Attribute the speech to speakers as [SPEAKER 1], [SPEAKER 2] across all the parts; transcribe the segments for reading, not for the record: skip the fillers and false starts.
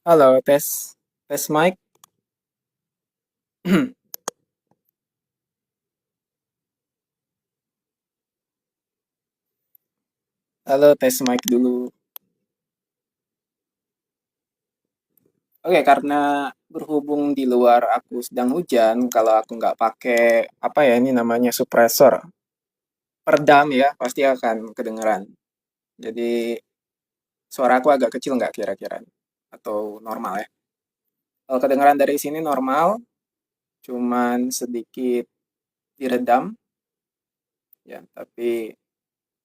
[SPEAKER 1] Halo, tes tes mic. Halo, tes mic dulu. Oke, karena berhubung di luar aku sedang hujan, kalau aku nggak pakai apa ya ini namanya suppressor, peredam ya, pasti akan kedengeran. Jadi suara aku agak kecil nggak kira-kira? Atau normal ya? Kalau kedengeran dari sini normal, cuman sedikit diredam ya. Tapi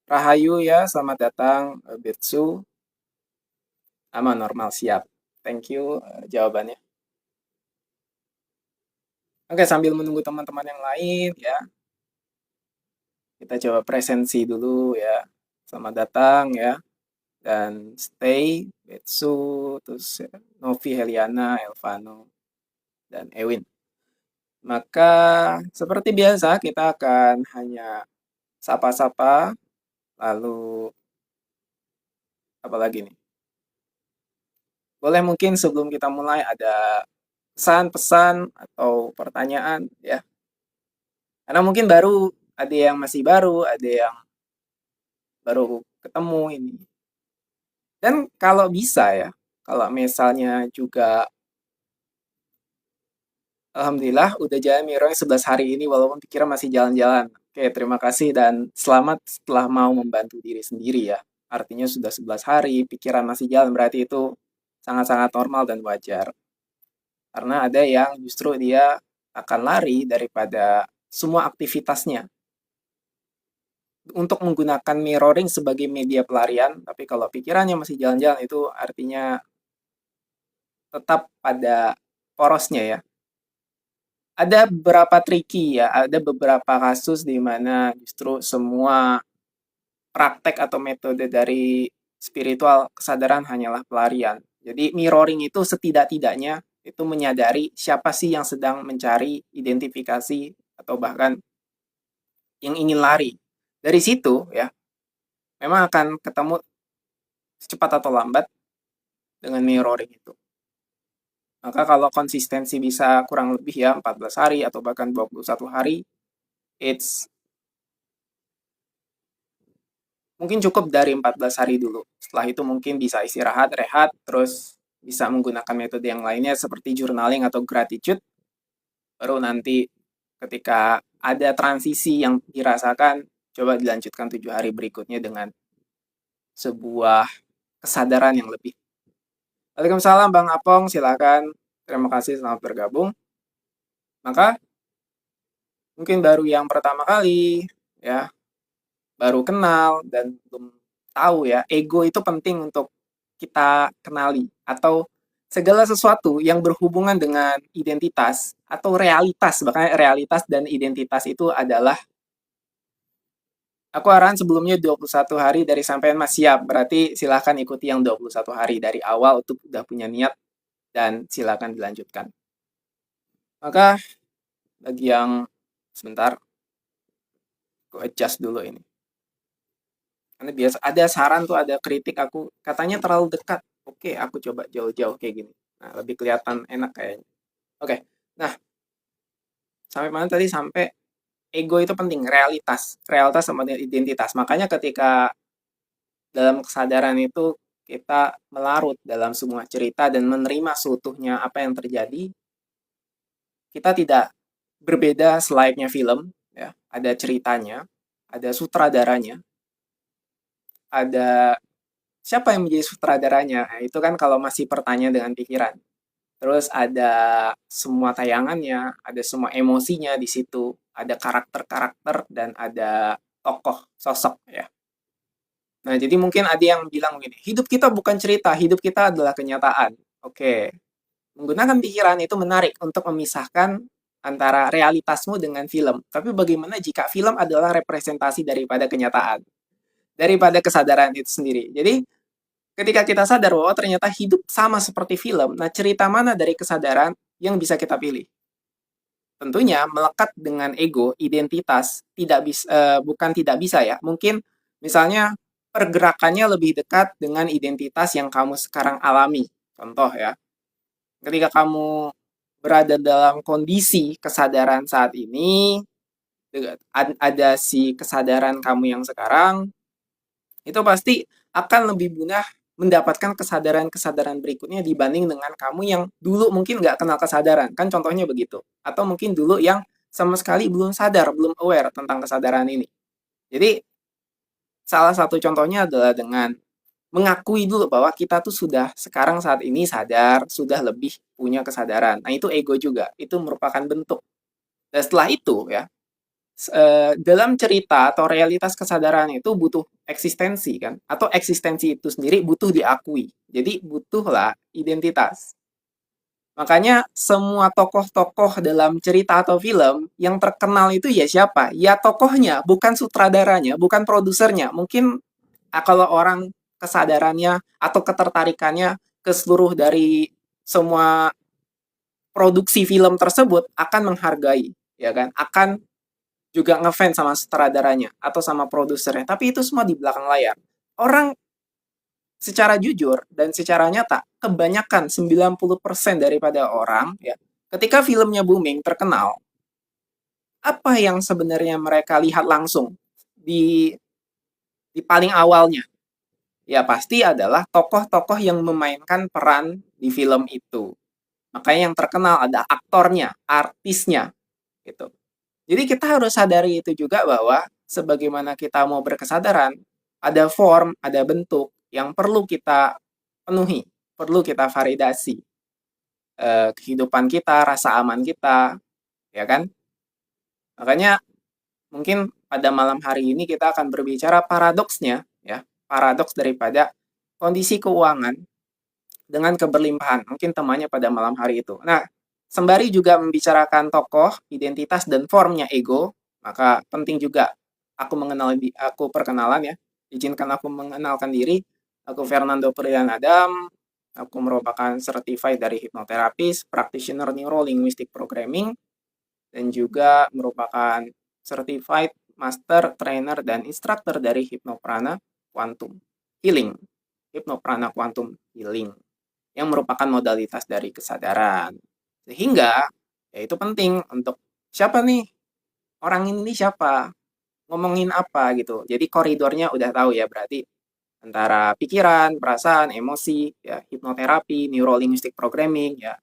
[SPEAKER 1] Rahayu ya, selamat datang Bitsu. Aman normal siap. Thank you jawabannya. Oke, sambil menunggu teman-teman yang lain ya, kita coba presensi dulu ya. Selamat datang ya, dan stay, Betsu, terus Novi, Heliana, Elvano, dan Ewin. Maka seperti biasa kita akan hanya sapa-sapa, lalu apa lagi nih? Boleh mungkin sebelum kita mulai ada pesan-pesan atau pertanyaan ya. Karena mungkin baru ada yang masih baru, ada yang baru ketemu ini. Dan kalau bisa ya, kalau misalnya juga alhamdulillah udah jalan mirror 11 hari ini walaupun pikiran masih jalan-jalan. Oke, terima kasih dan selamat setelah mau membantu diri sendiri ya. Artinya sudah 11 hari, pikiran masih jalan berarti itu sangat-sangat normal dan wajar. Karena ada yang justru dia akan lari daripada semua aktivitasnya untuk menggunakan mirroring sebagai media pelarian, tapi kalau pikirannya masih jalan-jalan itu artinya tetap pada porosnya ya. Ada beberapa tricky ya, ada beberapa kasus di mana justru semua praktek atau metode dari spiritual kesadaran hanyalah pelarian. Jadi mirroring itu setidak-tidaknya itu menyadari siapa sih yang sedang mencari identifikasi atau bahkan yang ingin lari. Dari situ ya, memang akan ketemu secepat atau lambat dengan mirroring itu. Maka kalau konsistensi bisa kurang lebih ya 14 hari atau bahkan 21 hari, it's mungkin cukup dari 14 hari dulu. Setelah itu mungkin bisa istirahat, rehat, terus bisa menggunakan metode yang lainnya seperti journaling atau gratitude. Baru nanti ketika ada transisi yang dirasakan, coba dilanjutkan 7 hari berikutnya dengan sebuah kesadaran yang lebih. Waalaikumsalam Bang Apong, silakan. Terima kasih selamat bergabung. Maka mungkin baru yang pertama kali ya, baru kenal dan belum tahu ya, ego itu penting untuk kita kenali atau segala sesuatu yang berhubungan dengan identitas atau realitas, bahkan realitas dan identitas itu adalah aku arahan sebelumnya 21 hari dari sampean Mas siap. Berarti silakan ikuti yang 21 hari dari awal untuk udah punya niat dan silakan dilanjutkan. Maka bagi yang sebentar aku adjust dulu ini. Karena biasa ada saran tuh, ada kritik aku katanya terlalu dekat. Oke, aku coba jauh-jauh kayak gini. Nah, lebih kelihatan enak kayaknya. Oke. Nah, sampai mana tadi? Sampai ego itu penting, realitas. Realitas sama dengan identitas. Makanya ketika dalam kesadaran itu kita melarut dalam semua cerita dan menerima seutuhnya apa yang terjadi, kita tidak berbeda selayaknya film, ya. Ada ceritanya, ada sutradaranya, ada siapa yang menjadi sutradaranya? Nah, itu kan kalau masih pertanyaan dengan pikiran. Terus ada semua tayangannya, ada semua emosinya di situ, ada karakter-karakter dan ada tokoh sosok ya. Nah, jadi mungkin ada yang bilang begini, hidup kita bukan cerita, hidup kita adalah kenyataan. Oke, menggunakan pikiran itu menarik untuk memisahkan antara realitasmu dengan film. Tapi bagaimana jika film adalah representasi daripada kenyataan, daripada kesadaran itu sendiri. Jadi ketika kita sadar bahwa ternyata hidup sama seperti film, nah cerita mana dari kesadaran yang bisa kita pilih? Tentunya melekat dengan ego, identitas, bukan tidak bisa ya. Mungkin misalnya pergerakannya lebih dekat dengan identitas yang kamu sekarang alami. Contoh ya. Ketika kamu berada dalam kondisi kesadaran saat ini, ada si kesadaran kamu yang sekarang, itu pasti akan lebih mudah mendapatkan kesadaran-kesadaran berikutnya dibanding dengan kamu yang dulu mungkin nggak kenal kesadaran. Kan contohnya begitu. Atau mungkin dulu yang sama sekali belum sadar, belum aware tentang kesadaran ini. Jadi, salah satu contohnya adalah dengan mengakui dulu bahwa kita tuh sudah sekarang saat ini sadar, sudah lebih punya kesadaran. Nah, itu ego juga. Itu merupakan bentuk. Dan setelah itu ya, dalam cerita atau realitas kesadaran itu butuh eksistensi kan, atau eksistensi itu sendiri butuh diakui. Jadi butuhlah identitas. Makanya semua tokoh-tokoh dalam cerita atau film yang terkenal itu ya siapa? Ya tokohnya, bukan sutradaranya, bukan produsernya. Mungkin kalau orang kesadarannya atau ketertarikannya ke seluruh dari semua produksi film tersebut akan menghargai, ya kan? Akan juga ngefans sama sutradaranya atau sama produsernya, tapi itu semua di belakang layar. Orang secara jujur dan secara nyata, kebanyakan 90% daripada orang ya, ketika filmnya booming, terkenal, apa yang sebenarnya mereka lihat langsung di paling awalnya? Ya pasti adalah tokoh-tokoh yang memainkan peran di film itu. Makanya yang terkenal ada aktornya, artisnya gitu. Jadi kita harus sadari itu juga bahwa sebagaimana kita mau berkesadaran, ada form, ada bentuk yang perlu kita penuhi, perlu kita validasi. Kehidupan kita, rasa aman kita, ya kan? Makanya mungkin pada malam hari ini kita akan berbicara paradoksnya, ya, paradoks daripada kondisi keuangan dengan keberlimpahan. Mungkin temannya pada malam hari itu. Nah, sembari juga membicarakan tokoh, identitas, dan formnya ego, maka penting juga aku perkenalan ya. Izinkan aku mengenalkan diri. Aku Fernando Prian Adam. Aku merupakan certified dari hipnoterapis, practitioner neuro linguistic programming, dan juga merupakan certified master trainer dan instructor dari Hypnoprana Quantum Healing. Hypnoprana Quantum Healing yang merupakan modalitas dari kesadaran. Sehingga ya itu penting untuk siapa nih orang ini siapa, ngomongin apa gitu. Jadi koridornya udah tahu ya berarti antara pikiran, perasaan, emosi, ya hipnoterapi, neurolinguistic programming ya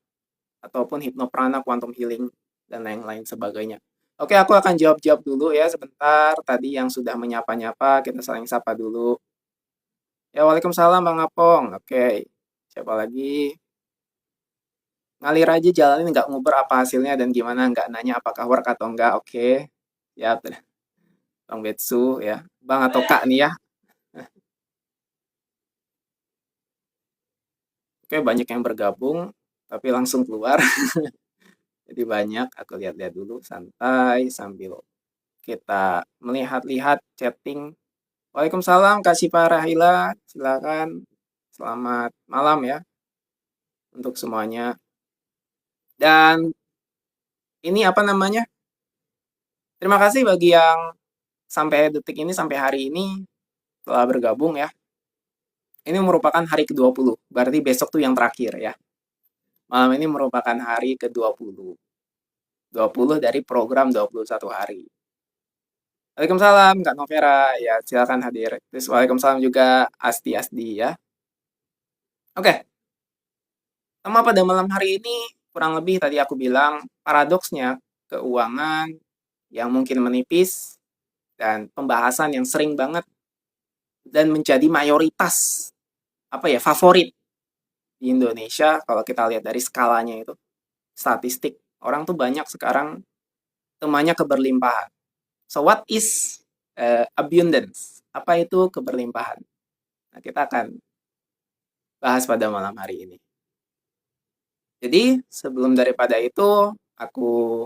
[SPEAKER 1] ataupun hipnoprana, quantum healing dan lain-lain sebagainya. Oke, aku akan jawab-jawab dulu ya sebentar. Tadi yang sudah menyapa-nyapa, kita saling sapa dulu. Ya, Waalaikumsalam Bang Apong. Oke, siapa lagi? Ngalir aja jalanin nggak nguber apa hasilnya dan gimana, nggak nanya apakah work atau enggak, oke. Ya, Bang Betsu ya. Bang atau Kak nih ya. Oke, banyak yang bergabung, tapi langsung keluar. Jadi banyak, aku lihat-lihat dulu, santai, sambil kita melihat-lihat chatting. Waalaikumsalam, Kak Sipa Rahila. Silakan. Selamat malam ya untuk semuanya. Dan ini apa namanya? Terima kasih bagi yang sampai detik ini, sampai hari ini telah bergabung ya. Ini merupakan hari ke-20, berarti besok tuh yang terakhir ya. Malam ini merupakan hari ke-20. 20 dari program 21 hari. Waalaikumsalam Kak Novera, ya silakan hadir. Terus Waalaikumsalam juga Asti ya. Oke, tema pada malam hari ini kurang lebih tadi aku bilang paradoksnya keuangan yang mungkin menipis dan pembahasan yang sering banget dan menjadi mayoritas apa ya favorit di Indonesia kalau kita lihat dari skalanya itu statistik orang tuh banyak sekarang temanya keberlimpahan. So what is abundance? Apa itu keberlimpahan? Nah, kita akan bahas pada malam hari ini. Jadi sebelum daripada itu aku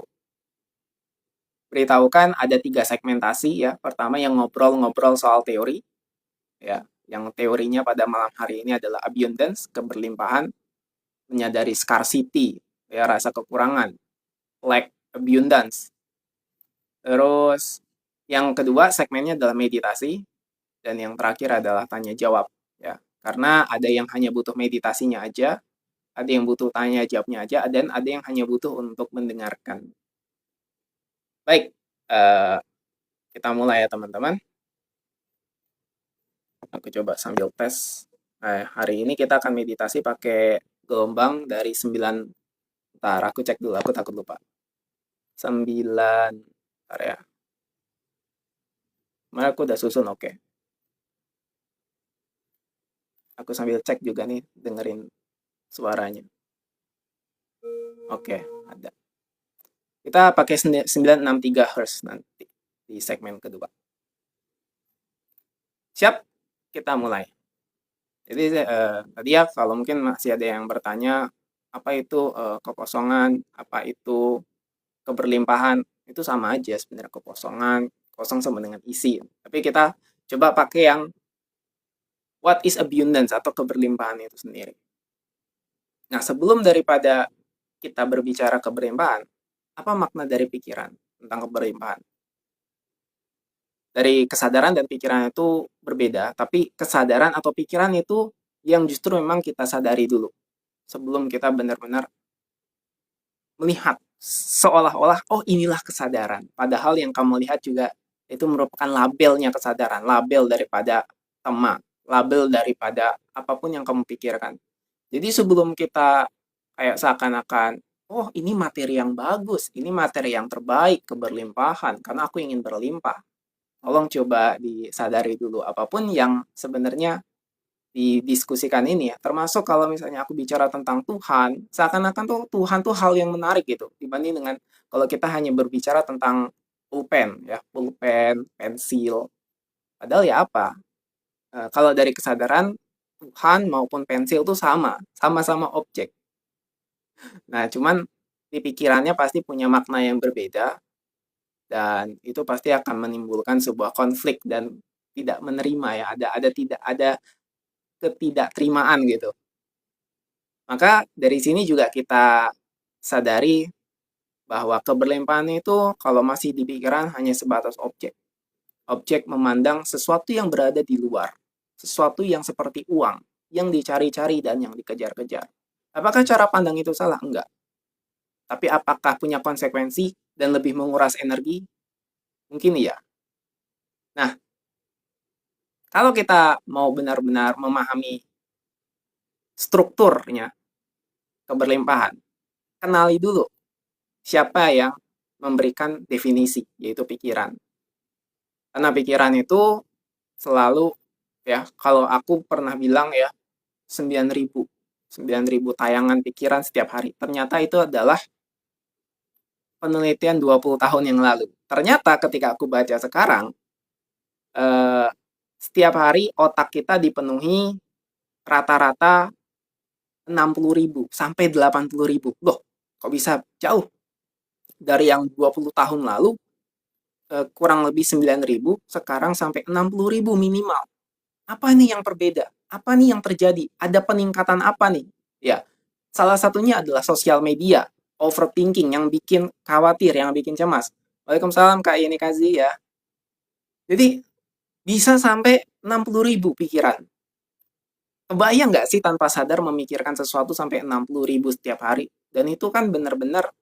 [SPEAKER 1] beritahukan ada 3 segmentasi ya. Pertama yang ngobrol-ngobrol soal teori ya. Yang teorinya pada malam hari ini adalah abundance, keberlimpahan, menyadari scarcity ya, rasa kekurangan, lack abundance. Terus yang kedua segmennya adalah meditasi dan yang terakhir adalah tanya jawab ya. Karena ada yang hanya butuh meditasinya aja, Ada yang butuh tanya jawabnya aja, dan ada yang hanya butuh untuk mendengarkan. Baik, kita mulai ya teman-teman. Aku coba sambil tes. Hari ini kita akan meditasi pakai gelombang dari 9. Ntar aku cek dulu, aku takut lupa. 9. Ntar ya. Kemarin aku udah susun, oke. Aku sambil cek juga nih, dengerin suaranya. Oke, ada. Kita pakai 963 Hz nanti di segmen kedua. Siap? Kita mulai. Jadi tadi ya, kalau mungkin masih ada yang bertanya, apa itu kekosongan, apa itu keberlimpahan, itu sama aja sebenarnya. Kekosongan, kosong sama dengan isi. Tapi kita coba pakai yang what is abundance atau keberlimpahan itu sendiri. Nah, sebelum daripada kita berbicara keberlimpahan, apa makna dari pikiran tentang keberlimpahan? Dari kesadaran dan pikiran itu berbeda, tapi kesadaran atau pikiran itu yang justru memang kita sadari dulu sebelum kita benar-benar melihat seolah-olah, oh inilah kesadaran. Padahal yang kamu lihat juga itu merupakan labelnya kesadaran, label daripada tema, label daripada apapun yang kamu pikirkan. Jadi sebelum kita kayak seakan-akan, oh ini materi yang bagus, ini materi yang terbaik, keberlimpahan, karena aku ingin berlimpah. Tolong coba disadari dulu apapun yang sebenarnya didiskusikan ini ya, termasuk kalau misalnya aku bicara tentang Tuhan, seakan-akan tuh Tuhan tuh hal yang menarik gitu, dibanding dengan kalau kita hanya berbicara tentang pulpen ya, pulpen, pensil. Padahal ya apa? Kalau dari kesadaran, Tuhan maupun pensil tuh sama-sama objek. Nah, cuman di pikirannya pasti punya makna yang berbeda, dan itu pasti akan menimbulkan sebuah konflik dan tidak menerima ya, ada ketidakterimaan gitu. Maka dari sini juga kita sadari bahwa keberlimpahan itu kalau masih di pikiran hanya sebatas objek. Objek memandang sesuatu yang berada di luar, sesuatu yang seperti uang, yang dicari-cari dan yang dikejar-kejar. Apakah cara pandang itu salah? Enggak. Tapi apakah punya konsekuensi dan lebih menguras energi? Mungkin iya. Nah, kalau kita mau benar-benar memahami strukturnya keberlimpahan, kenali dulu siapa yang memberikan definisi, yaitu pikiran. Karena pikiran itu selalu, ya, kalau aku pernah bilang ya, 9.000 tayangan pikiran setiap hari. Ternyata itu adalah penelitian 20 tahun yang lalu. Ternyata ketika aku baca sekarang, setiap hari otak kita dipenuhi rata-rata 60.000 sampai 80.000. Loh, kok bisa jauh dari yang 20 tahun lalu, kurang lebih 9.000, sekarang sampai 60.000 minimal. Apa nih yang berbeda? Apa nih yang terjadi? Ada peningkatan apa nih? Ya, salah satunya adalah sosial media, overthinking yang bikin khawatir, yang bikin cemas. Waalaikumsalam Kak Yeni Kazi ya. Jadi bisa sampai 60.000 pikiran. Kebayang nggak sih tanpa sadar memikirkan sesuatu sampai 60.000 setiap hari? Dan itu kan benar-benar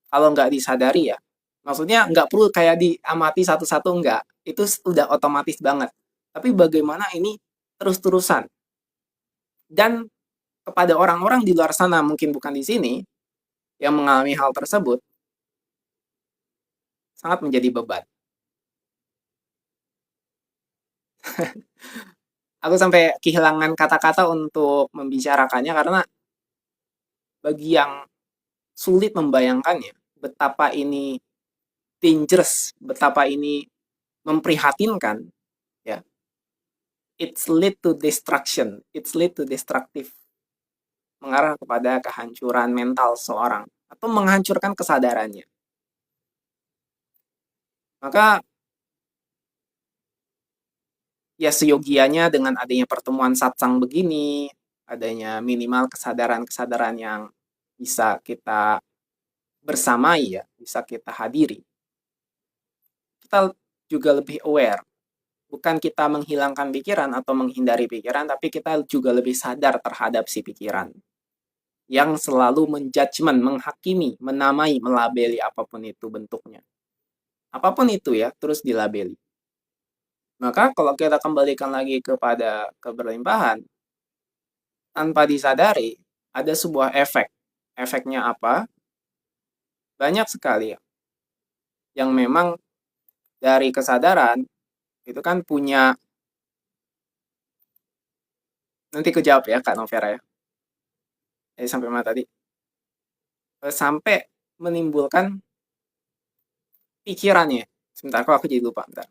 [SPEAKER 1] kalau nggak disadari ya. Maksudnya nggak perlu kayak diamati satu-satu, nggak. Itu udah otomatis banget. Tapi bagaimana ini terus-terusan? Dan kepada orang-orang di luar sana, mungkin bukan di sini, yang mengalami hal tersebut, sangat menjadi beban. Aku sampai kehilangan kata-kata untuk membicarakannya karena bagi yang sulit membayangkannya, betapa ini dangerous, betapa ini memprihatinkan, ya. It's lead to destruction, it's lead to destructive, mengarah kepada kehancuran mental seorang atau menghancurkan kesadarannya. Maka ya seyogianya dengan adanya pertemuan satsang begini, adanya minimal kesadaran-kesadaran yang bisa kita bersamai ya, bisa kita hadiri. Kita juga lebih aware. Bukan kita menghilangkan pikiran atau menghindari pikiran, tapi kita juga lebih sadar terhadap si pikiran. yang selalu menjudgment, menghakimi, menamai, melabeli apapun itu bentuknya. Apapun itu ya, terus dilabeli. Maka kalau kita kembalikan lagi kepada keberlimpahan, tanpa disadari, ada sebuah efek. Efeknya apa? Banyak sekali ya. Yang memang dari kesadaran, itu kan punya, nanti kejawab ya Kak Novera ya. Jadi sampai mana tadi? Sampai menimbulkan pikirannya. Sebentar, kok aku jadi lupa. Bentar.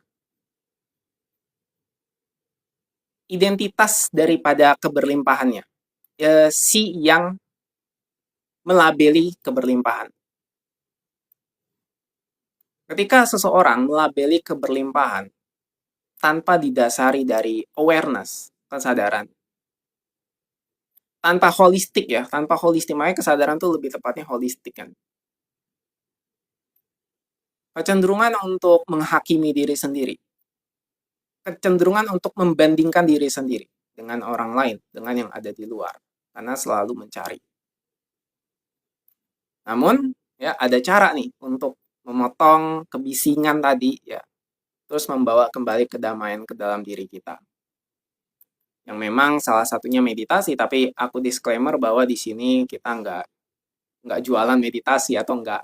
[SPEAKER 1] Identitas daripada keberlimpahannya. Si yang melabeli keberlimpahan. Ketika seseorang melabeli keberlimpahan tanpa didasari dari awareness, kesadaran, tanpa holistik ya, tanpa holistik, makanya kesadaran tuh lebih tepatnya holistik kan. Kecenderungan untuk menghakimi diri sendiri. Kecenderungan untuk membandingkan diri sendiri dengan orang lain, dengan yang ada di luar. Karena selalu mencari. Namun, ya ada cara nih untuk memotong kebisingan tadi ya. Terus membawa kembali kedamaian ke dalam diri kita. Yang memang salah satunya meditasi, tapi aku disclaimer bahwa di sini kita nggak jualan meditasi atau nggak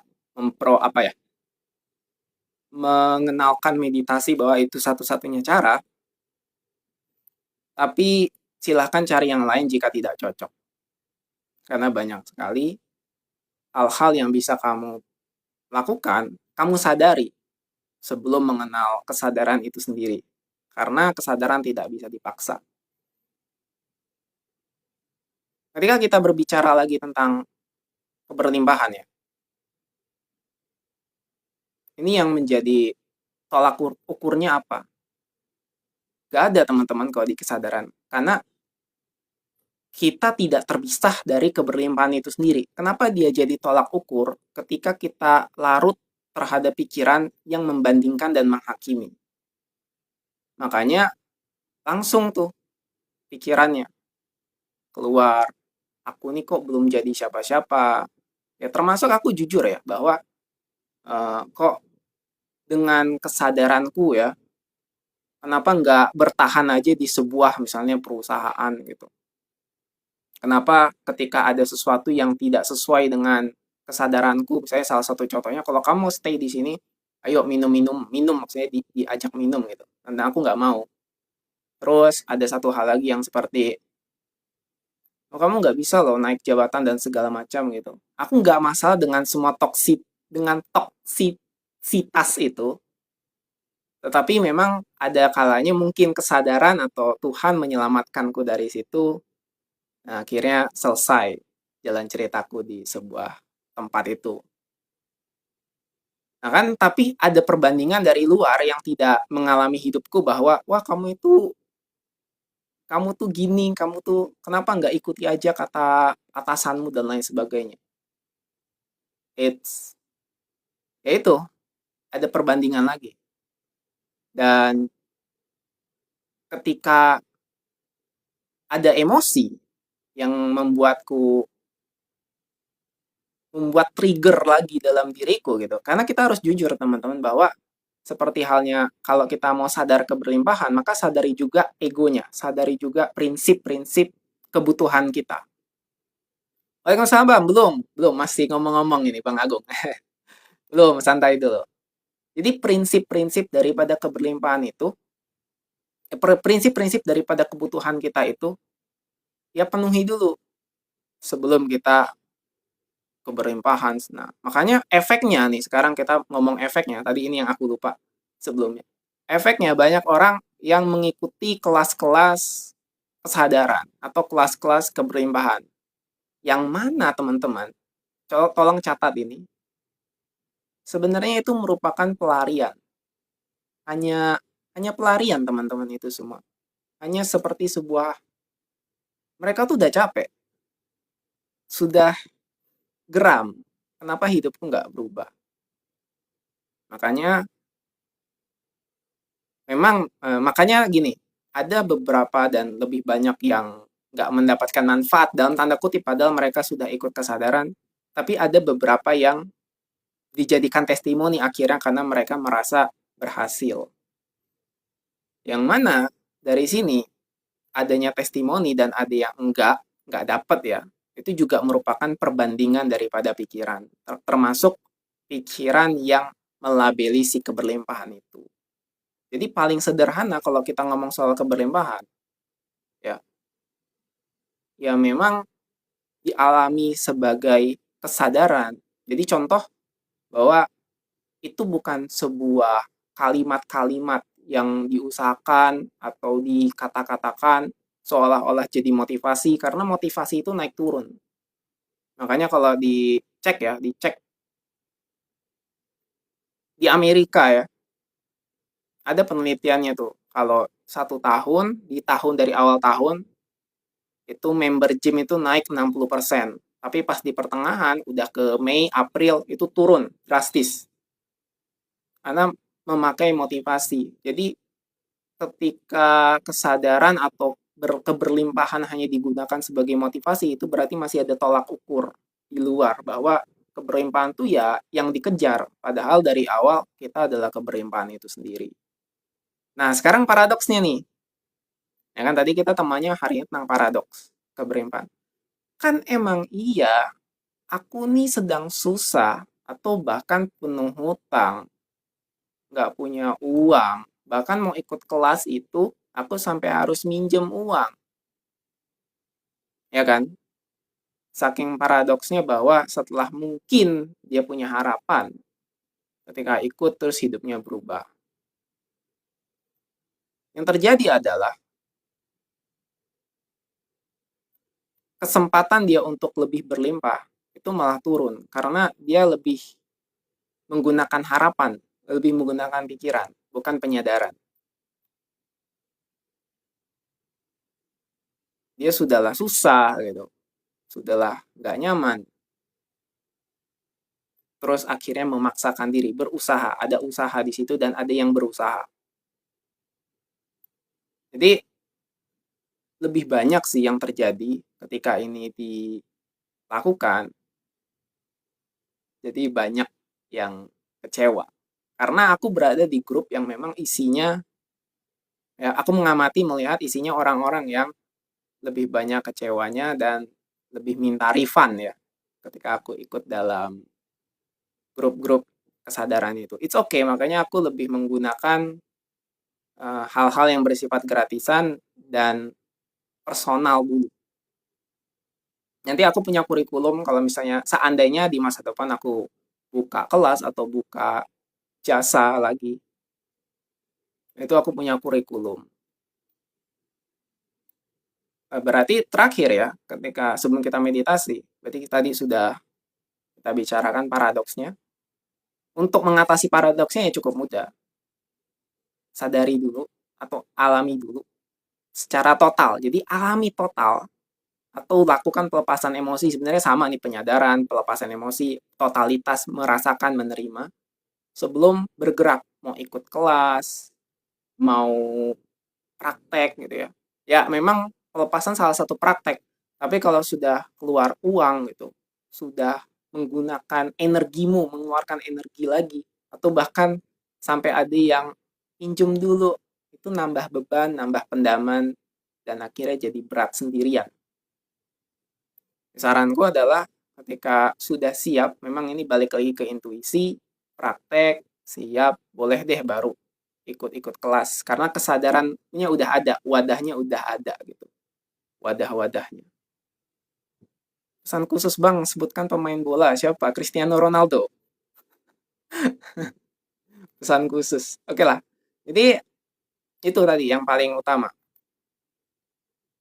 [SPEAKER 1] mengenalkan meditasi bahwa itu satu-satunya cara, tapi silahkan cari yang lain jika tidak cocok. Karena banyak sekali hal-hal yang bisa kamu lakukan, kamu sadari sebelum mengenal kesadaran itu sendiri. Karena kesadaran tidak bisa dipaksa. Ketika kita berbicara lagi tentang keberlimpahan ya, ini yang menjadi tolak ukurnya apa? Gak ada teman-teman kalau di kesadaran. Karena kita tidak terpisah dari keberlimpahan itu sendiri. Kenapa dia jadi tolak ukur ketika kita larut terhadap pikiran yang membandingkan dan menghakimi? Makanya langsung tuh pikirannya keluar, aku nih kok belum jadi siapa-siapa. Ya termasuk aku jujur ya, bahwa kok dengan kesadaranku ya, kenapa nggak bertahan aja di sebuah misalnya perusahaan gitu. Kenapa ketika ada sesuatu yang tidak sesuai dengan kesadaranku, misalnya salah satu contohnya, kalau kamu stay di sini, ayo minum maksudnya diajak minum gitu. Dan aku nggak mau. Terus ada satu hal lagi yang seperti, oh, kamu nggak bisa loh naik jabatan dan segala macam gitu. Aku nggak masalah dengan semua toksitas itu, tetapi memang ada kalanya mungkin kesadaran atau Tuhan menyelamatkanku dari situ. Nah, akhirnya selesai jalan ceritaku di sebuah tempat itu. Nah kan, tapi ada perbandingan dari luar yang tidak mengalami hidupku bahwa, wah kamu tuh gini, kamu tuh kenapa nggak ikuti aja kata atasanmu dan lain sebagainya. It's, ya itu, ada perbandingan lagi. Dan ketika ada emosi yang membuat trigger lagi dalam diriku gitu. Karena kita harus jujur teman-teman bahwa seperti halnya kalau kita mau sadar keberlimpahan, maka sadari juga egonya, sadari juga prinsip-prinsip kebutuhan kita. Waalaikumsalam Bang, belum masih ngomong-ngomong ini Bang Agung. Belum, santai dulu. Jadi prinsip-prinsip daripada keberlimpahan itu, prinsip-prinsip daripada kebutuhan kita itu, ya penuhi dulu sebelum kita keberlimpahan. Nah, makanya efeknya nih, sekarang kita ngomong efeknya, tadi ini yang aku lupa sebelumnya. Efeknya banyak orang yang mengikuti kelas-kelas kesadaran atau kelas-kelas keberlimpahan. Yang mana teman-teman, tolong catat ini, sebenarnya itu merupakan pelarian. Hanya pelarian teman-teman itu semua. Hanya seperti sebuah, mereka tuh udah capek, sudah geram, kenapa hidupku nggak berubah. Makanya memang makanya gini, ada beberapa dan lebih banyak yang nggak mendapatkan manfaat dalam tanda kutip, padahal mereka sudah ikut kesadaran, tapi ada beberapa yang dijadikan testimoni akhirnya karena mereka merasa berhasil. Yang mana dari sini adanya testimoni dan ada yang nggak dapat ya, itu juga merupakan perbandingan daripada pikiran, termasuk pikiran yang melabeli si keberlimpahan itu. Jadi paling sederhana kalau kita ngomong soal keberlimpahan, ya, ya memang dialami sebagai kesadaran. Jadi contoh bahwa itu bukan sebuah kalimat-kalimat yang diusahakan atau dikata-katakan seolah-olah jadi motivasi, karena motivasi itu naik turun. Makanya kalau dicek di Amerika ya, ada penelitiannya tuh. Kalau 1 tahun, di tahun dari awal tahun, itu member gym itu naik 60%. Tapi pas di pertengahan, udah ke Mei, April, itu turun drastis. Karena memakai motivasi. Jadi ketika kesadaran atau keberlimpahan hanya digunakan sebagai motivasi, itu berarti masih ada tolak ukur di luar bahwa keberlimpahan itu ya yang dikejar, padahal dari awal kita adalah keberlimpahan itu sendiri. Nah, sekarang paradoksnya nih. Ya kan tadi kita temanya hari ini tentang paradoks keberlimpahan. Kan emang iya, aku nih sedang susah atau bahkan penuh hutang, nggak punya uang, bahkan mau ikut kelas itu aku sampai harus minjem uang, ya kan? Saking paradoksnya bahwa setelah mungkin dia punya harapan, ketika ikut terus hidupnya berubah. Yang terjadi adalah kesempatan dia untuk lebih berlimpah itu malah turun karena dia lebih menggunakan harapan, lebih menggunakan pikiran, bukan penyadaran. Dia sudahlah susah gitu, sudahlah nggak nyaman, terus akhirnya memaksakan diri, berusaha, ada usaha di situ dan ada yang berusaha. Jadi lebih banyak sih yang terjadi ketika ini dilakukan, jadi banyak yang kecewa. Karena aku berada di grup yang memang isinya, ya aku mengamati melihat isinya orang-orang yang lebih banyak kecewanya dan lebih minta refund ya ketika aku ikut dalam grup-grup kesadaran itu. It's okay, makanya aku lebih menggunakan hal-hal yang bersifat gratisan dan personal dulu. Nanti aku punya kurikulum kalau misalnya seandainya di masa depan aku buka kelas atau buka jasa lagi, itu aku punya kurikulum. Berarti terakhir ya, ketika sebelum kita meditasi, berarti tadi sudah kita bicarakan paradoksnya. Untuk mengatasi paradoksnya ya cukup mudah. Sadari dulu atau alami dulu secara total. Jadi alami total atau lakukan pelepasan emosi. Sebenarnya sama nih, penyadaran, pelepasan emosi, totalitas merasakan, menerima sebelum bergerak, mau ikut kelas, mau praktek gitu ya. Ya memang pelepasan salah satu praktek, tapi kalau sudah keluar uang gitu, sudah menggunakan energimu, mengeluarkan energi lagi, atau bahkan sampai ada yang pinjam dulu, itu nambah beban, nambah pendaman, dan akhirnya jadi berat sendirian. Saranku adalah ketika sudah siap, memang ini balik lagi ke intuisi, praktek, siap, boleh deh baru ikut-ikut kelas. Karena kesadarannya udah ada, wadahnya udah ada gitu. Wadah-wadahnya. Pesan khusus Bang, sebutkan pemain bola. Siapa? Cristiano Ronaldo. Pesan khusus. Oke lah. Jadi itu tadi yang paling utama.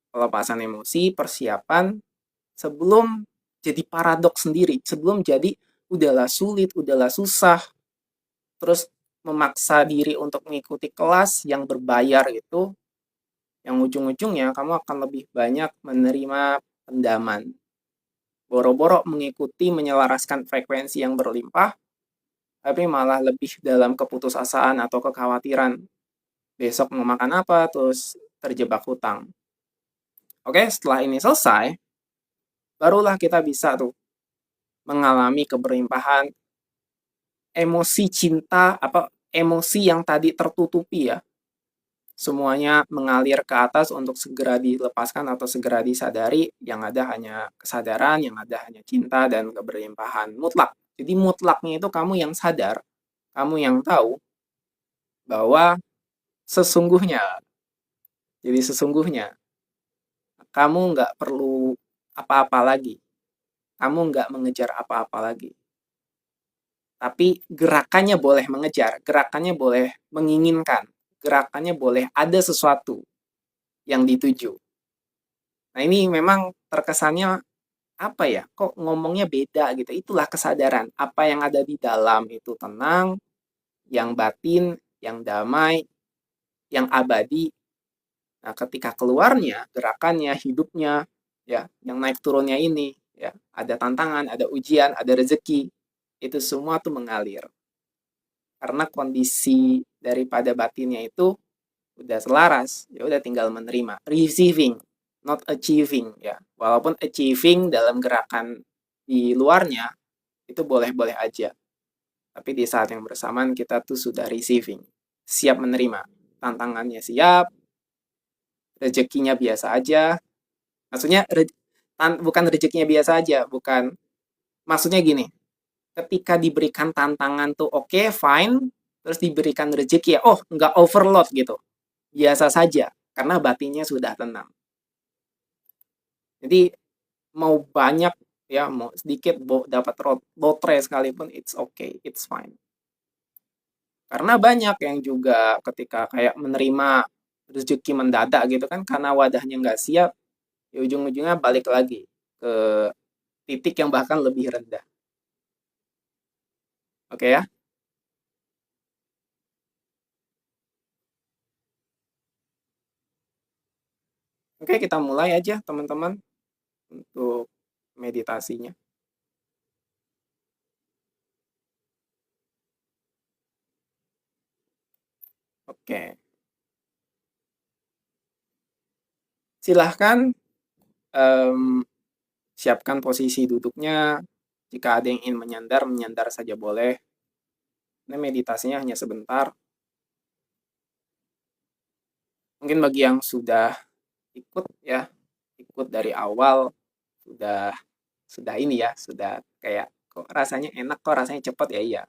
[SPEAKER 1] Pelepasan emosi, persiapan, sebelum jadi paradoks sendiri. Sebelum jadi udahlah sulit, udahlah susah, terus memaksa diri untuk mengikuti kelas yang berbayar itu, yang ujung-ujungnya kamu akan lebih banyak menerima pendaman. Boro-boro mengikuti menyelaraskan frekuensi yang berlimpah, tapi malah lebih dalam keputusasaan atau kekhawatiran. Besok mau makan apa, terus terjebak hutang. Oke, setelah ini selesai, barulah kita bisa tuh mengalami keberlimpahan emosi cinta, emosi yang tadi tertutupi ya. Semuanya mengalir ke atas untuk segera dilepaskan atau segera disadari. Yang ada hanya kesadaran, yang ada hanya cinta dan keberlimpahan mutlak. Jadi mutlaknya itu kamu yang sadar, kamu yang tahu bahwa sesungguhnya, jadi sesungguhnya kamu nggak perlu apa-apa lagi. Kamu nggak mengejar apa-apa lagi. Tapi gerakannya boleh mengejar, gerakannya boleh menginginkan, gerakannya boleh ada sesuatu yang dituju. Nah, ini memang terkesannya apa ya? Kok ngomongnya beda gitu. Itulah kesadaran. Apa yang ada di dalam itu tenang, yang batin, yang damai, yang abadi. Nah, ketika keluarnya, gerakannya, hidupnya, ya, yang naik turunnya ini, ya, ada tantangan, ada ujian, ada rezeki, itu semua tuh mengalir. Karena kondisi daripada batinnya itu udah selaras, ya udah tinggal menerima, receiving, not achieving ya. Walaupun achieving dalam gerakan di luarnya itu boleh-boleh aja. Tapi di saat yang bersamaan kita tuh sudah receiving, siap menerima. Tantangannya siap, rezekinya biasa aja. Maksudnya bukan rezekinya biasa aja, bukan. Maksudnya gini, ketika diberikan tantangan tuh oke, fine, terus diberikan rezeki ya, oh nggak overload gitu. Biasa saja, karena batinnya sudah tenang. Jadi mau banyak ya, mau sedikit dapat lotre sekalipun, it's okay, it's fine. Karena banyak yang juga ketika kayak menerima rezeki mendadak gitu kan, karena wadahnya nggak siap, ya ujung-ujungnya balik lagi ke titik yang bahkan lebih rendah. Oke ya? Oke, kita mulai aja teman-teman untuk meditasinya. Oke, silahkan siapkan posisi duduknya. Jika ada yang ingin menyandar, menyandar saja boleh. Ini meditasinya hanya sebentar. Mungkin bagi yang sudah ikut ya, ikut dari awal, sudah ini ya, sudah kayak kok rasanya enak, kok rasanya cepat ya iya.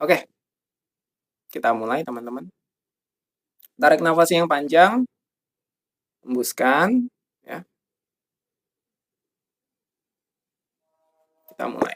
[SPEAKER 1] Oke, kita mulai teman-teman. Tarik nafas yang panjang, hembuskan, ya. Kita mulai.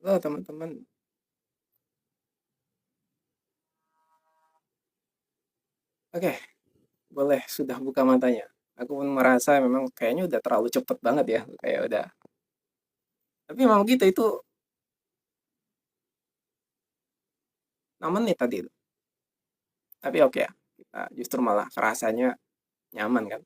[SPEAKER 1] Halo teman-teman. Oke, boleh sudah buka matanya. Aku pun merasa memang kayaknya udah terlalu cepet banget ya. Kayak udah. Tapi memang gitu itu 6 menit tadi itu. Tapi oke ya. Kita justru malah kerasanya nyaman kan.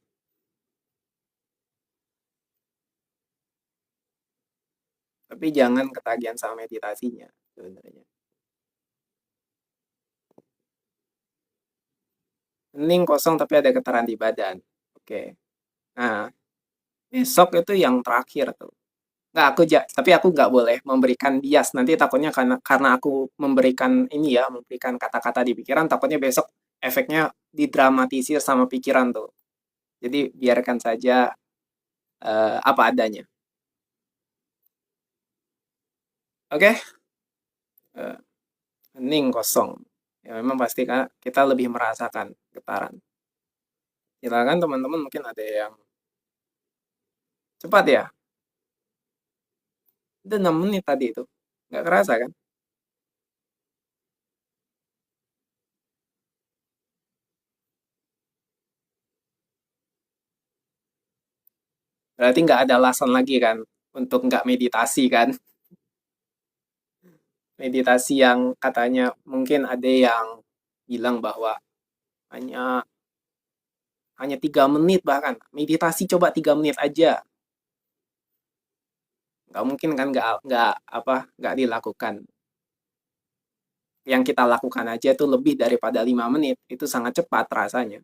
[SPEAKER 1] Tapi jangan ketagihan sama meditasinya sebenarnya. Hening kosong tapi ada getaran di badan. Oke. Nah, besok itu yang terakhir tuh. Nggak, tapi aku nggak boleh memberikan bias. Nanti takutnya karena aku memberikan ini ya, memberikan kata-kata di pikiran, takutnya besok efeknya didramatisir sama pikiran tuh. Jadi biarkan saja apa adanya. Oke, Eh, hening kosong. Ya memang pasti kita lebih merasakan getaran. Silakan teman-teman mungkin ada yang cepat ya. Itu 6 menit tadi itu. Nggak kerasa kan? Berarti nggak ada alasan lagi kan untuk nggak meditasi kan? Meditasi yang katanya mungkin ada yang bilang bahwa hanya hanya 3 menit bahkan meditasi coba 3 menit aja, nggak mungkin kan, nggak apa nggak dilakukan. Yang kita lakukan aja itu lebih daripada 5 menit, itu sangat cepat rasanya.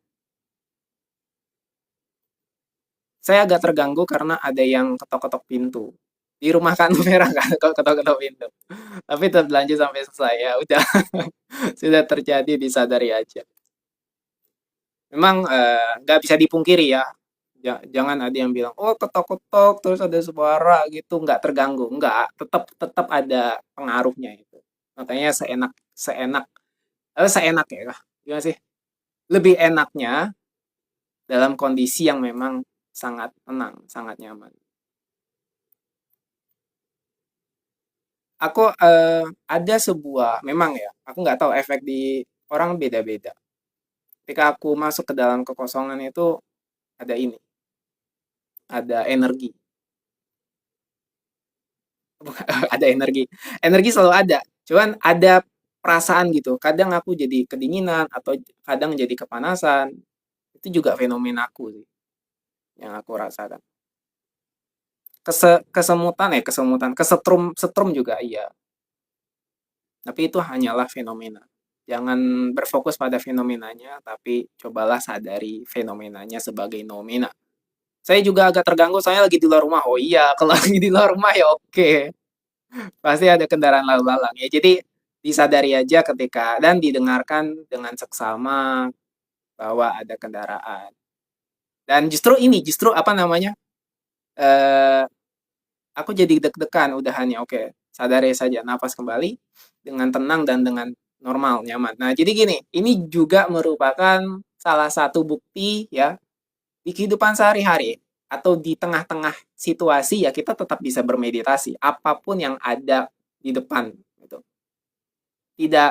[SPEAKER 1] Saya agak terganggu karena ada yang ketok-ketok pintu di rumah kan. Merah kan kalau ketok-ketok pintu, tapi tetap lanjut sampai selesai ya udah. Sudah terjadi, disadari aja. Memang nggak bisa dipungkiri ya. Jangan ada yang bilang, oh ketok-ketok terus ada suara gitu, nggak terganggu. Nggak, tetap tetap ada pengaruhnya itu. Makanya seenak, seenak ya, gimana sih? Lebih enaknya dalam kondisi yang memang sangat tenang, sangat nyaman. Aku ada sebuah, memang ya, aku nggak tahu efek di orang beda-beda. Ketika aku masuk ke dalam kekosongan itu ada ini, ada energi. Ada energi. Energi selalu ada. Cuman ada perasaan gitu. Kadang aku jadi kedinginan atau kadang jadi kepanasan. Itu juga fenomena aku sih yang aku rasakan. Kesemutan, kesetrum setrum juga iya. Tapi itu hanyalah fenomena. Jangan berfokus pada fenomenanya, tapi cobalah sadari fenomenanya sebagai nomina. Saya juga agak terganggu, saya lagi di luar rumah. Oh iya, kalau lagi di luar rumah ya oke. Pasti ada kendaraan lalu lalang ya. Jadi disadari aja ketika dan didengarkan dengan seksama bahwa ada kendaraan. Dan justru apa namanya? eh aku jadi deg-degan udahannya. Oke, sadari saja, nafas kembali dengan tenang dan dengan normal, nyaman. Nah, jadi gini, ini juga merupakan salah satu bukti ya di kehidupan sehari-hari atau di tengah-tengah situasi ya kita tetap bisa bermeditasi apapun yang ada di depan gitu.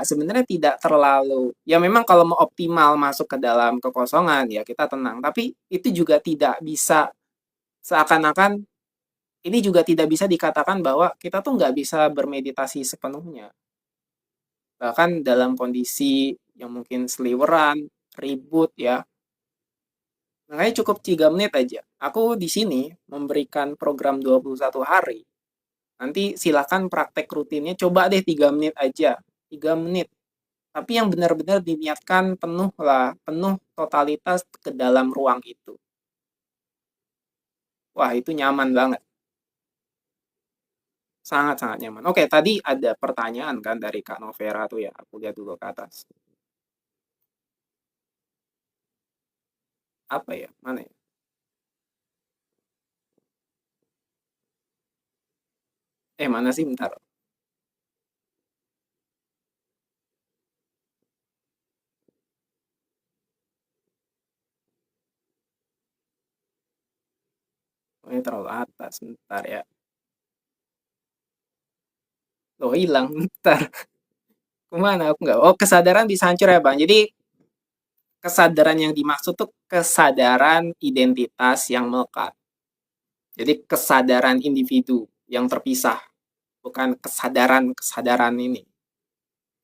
[SPEAKER 1] Sebenarnya tidak terlalu, ya memang kalau mau optimal masuk ke dalam kekosongan ya kita tenang, tapi itu juga tidak bisa seakan-akan, ini juga tidak bisa dikatakan bahwa kita tuh nggak bisa bermeditasi sepenuhnya. Bahkan dalam kondisi yang mungkin seliweran, ribut ya, makanya cukup 3 menit aja. Aku di sini memberikan program 21 hari. Nanti silakan praktek rutinnya, coba deh 3 menit aja. 3 menit. Tapi yang benar-benar diniatkan penuh lah, penuh totalitas ke dalam ruang itu. Wah, itu nyaman banget. Sangat-sangat nyaman. Oke, tadi ada pertanyaan kan dari Kak Novera tuh ya. Aku lihat dulu ke atas. Apa ya? Mana ya? Mana sih? Bentar. Oh, ini terlalu atas. Bentar ya. Loh hilang, ntar kemana aku nggak. Oh kesadaran bisa hancur ya Bang. Jadi kesadaran yang dimaksud tuh kesadaran identitas yang melekat. Jadi kesadaran individu yang terpisah, bukan kesadaran ini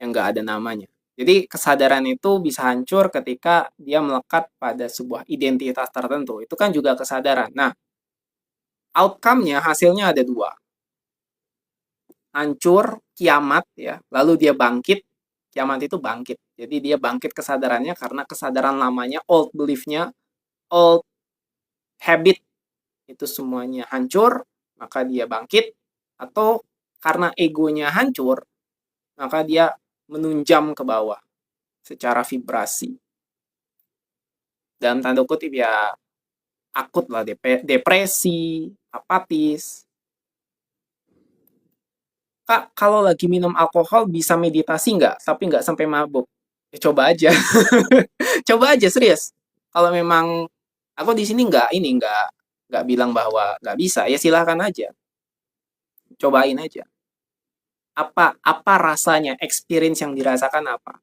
[SPEAKER 1] yang nggak ada namanya. Jadi kesadaran itu bisa hancur ketika dia melekat pada sebuah identitas tertentu. Itu kan juga kesadaran. Nah, outcome-nya, hasilnya ada dua. Hancur, kiamat, ya. Lalu dia bangkit. Kiamat itu bangkit. Jadi dia bangkit kesadarannya karena kesadaran lamanya, old belief-nya, old habit, itu semuanya hancur, maka dia bangkit. Atau karena egonya hancur, maka dia menunjam ke bawah secara vibrasi. Dalam tanda kutip ya akut lah, depresi, apatis. Kak, kalau lagi minum alkohol bisa meditasi nggak? Tapi nggak sampai mabuk. Ya, coba aja. Coba aja, serius. Kalau memang aku di sini nggak bilang bahwa nggak bisa. Ya silahkan aja. Cobain aja. Apa rasanya, experience yang dirasakan apa?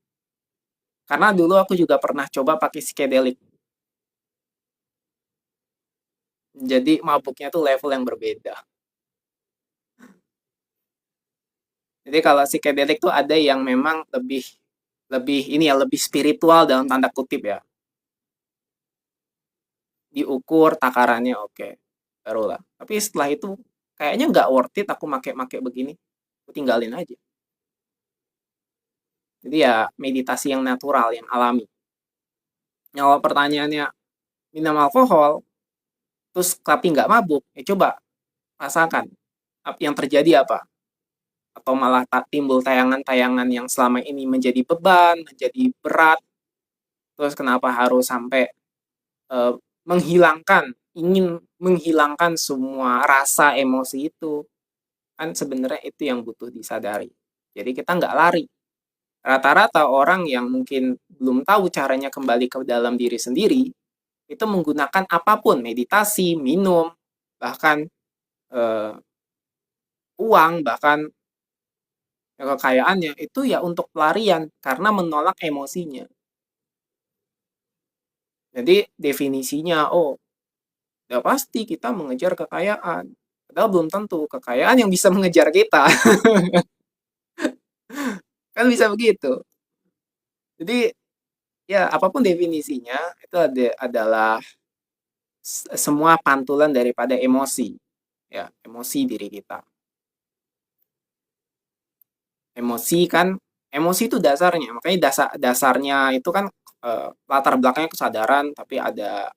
[SPEAKER 1] Karena dulu aku juga pernah coba pakai psychedelic. Jadi mabuknya tuh level yang berbeda. Jadi kalau psychedelic tuh ada yang memang lebih lebih ini ya, lebih spiritual dalam tanda kutip ya. Diukur takarannya oke, barulah. Tapi setelah itu kayaknya nggak worth it aku make-make begini. Aku tinggalin aja. Jadi ya meditasi yang natural, yang alami. Kalau pertanyaannya minum alkohol, terus tapi nggak mabuk, ya coba rasakan yang terjadi apa. Atau malah timbul tayangan-tayangan yang selama ini menjadi beban, menjadi berat. Terus kenapa harus sampai eh, ingin menghilangkan semua rasa emosi itu. Kan sebenarnya itu yang butuh disadari. Jadi kita nggak lari. Rata-rata orang yang mungkin belum tahu caranya kembali ke dalam diri sendiri, itu menggunakan apapun, meditasi, minum, bahkan eh, uang, bahkan kekayaannya, itu ya untuk pelarian, karena menolak emosinya. Jadi definisinya, oh, ya pasti kita mengejar kekayaan. Padahal belum tentu kekayaan yang bisa mengejar kita. Kan bisa begitu. Jadi ya apapun definisinya itu adalah semua pantulan daripada emosi. Ya, emosi diri kita. Emosi kan, emosi itu dasarnya. Makanya dasarnya itu kan latar belakangnya kesadaran, tapi ada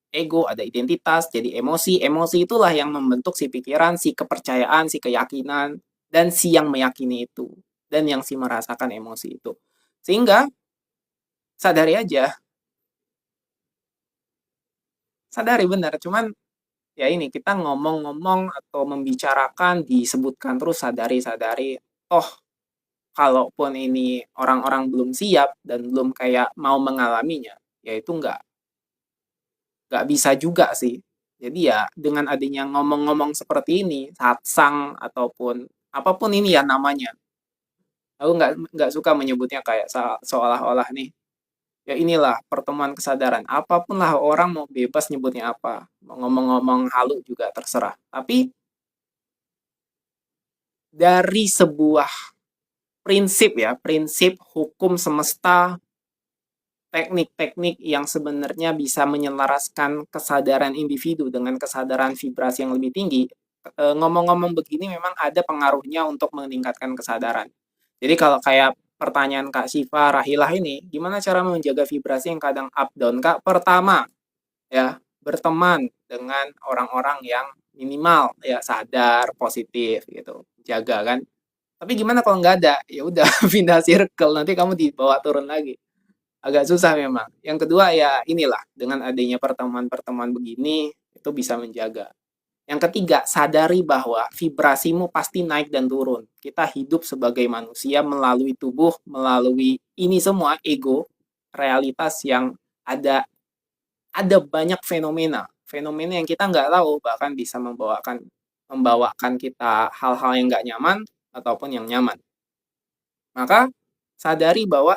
[SPEAKER 1] ego, ada identitas, jadi emosi. Emosi itulah yang membentuk si pikiran, si kepercayaan, si keyakinan, dan si yang meyakini itu. Dan yang si merasakan emosi itu. Sehingga, sadari aja. Sadari benar, cuman ya ini, kita ngomong-ngomong atau membicarakan, disebutkan terus sadari-sadari. Oh, kalaupun ini orang-orang belum siap dan belum kayak mau mengalaminya, ya itu nggak bisa juga sih. Jadi ya dengan adanya ngomong-ngomong seperti ini, satsang ataupun apapun ini ya namanya, aku nggak suka menyebutnya kayak seolah-olah nih, ya inilah pertemuan kesadaran. Apapun lah orang mau bebas nyebutnya apa, mau ngomong-ngomong halu juga terserah. Tapi dari sebuah prinsip ya, prinsip hukum semesta, teknik-teknik yang sebenarnya bisa menyelaraskan kesadaran individu dengan kesadaran vibrasi yang lebih tinggi. Ngomong-ngomong begini memang ada pengaruhnya untuk meningkatkan kesadaran. Jadi kalau kayak pertanyaan Kak Siva Rahilah ini, gimana cara menjaga vibrasi yang kadang up down? Kak, pertama ya berteman dengan orang-orang yang minimal ya sadar, positif gitu, jaga kan. Tapi gimana kalau nggak ada? Ya udah pindah circle, nanti kamu dibawa turun lagi. Agak susah memang. Yang kedua ya inilah, dengan adanya pertemuan-pertemuan begini, itu bisa menjaga. Yang ketiga, sadari bahwa vibrasimu pasti naik dan turun. Kita hidup sebagai manusia melalui tubuh, melalui ini semua, ego, realitas yang ada banyak fenomena. Fenomena yang kita nggak tahu, bahkan bisa membawakan membawakan kita hal-hal yang nggak nyaman ataupun yang nyaman. Maka sadari bahwa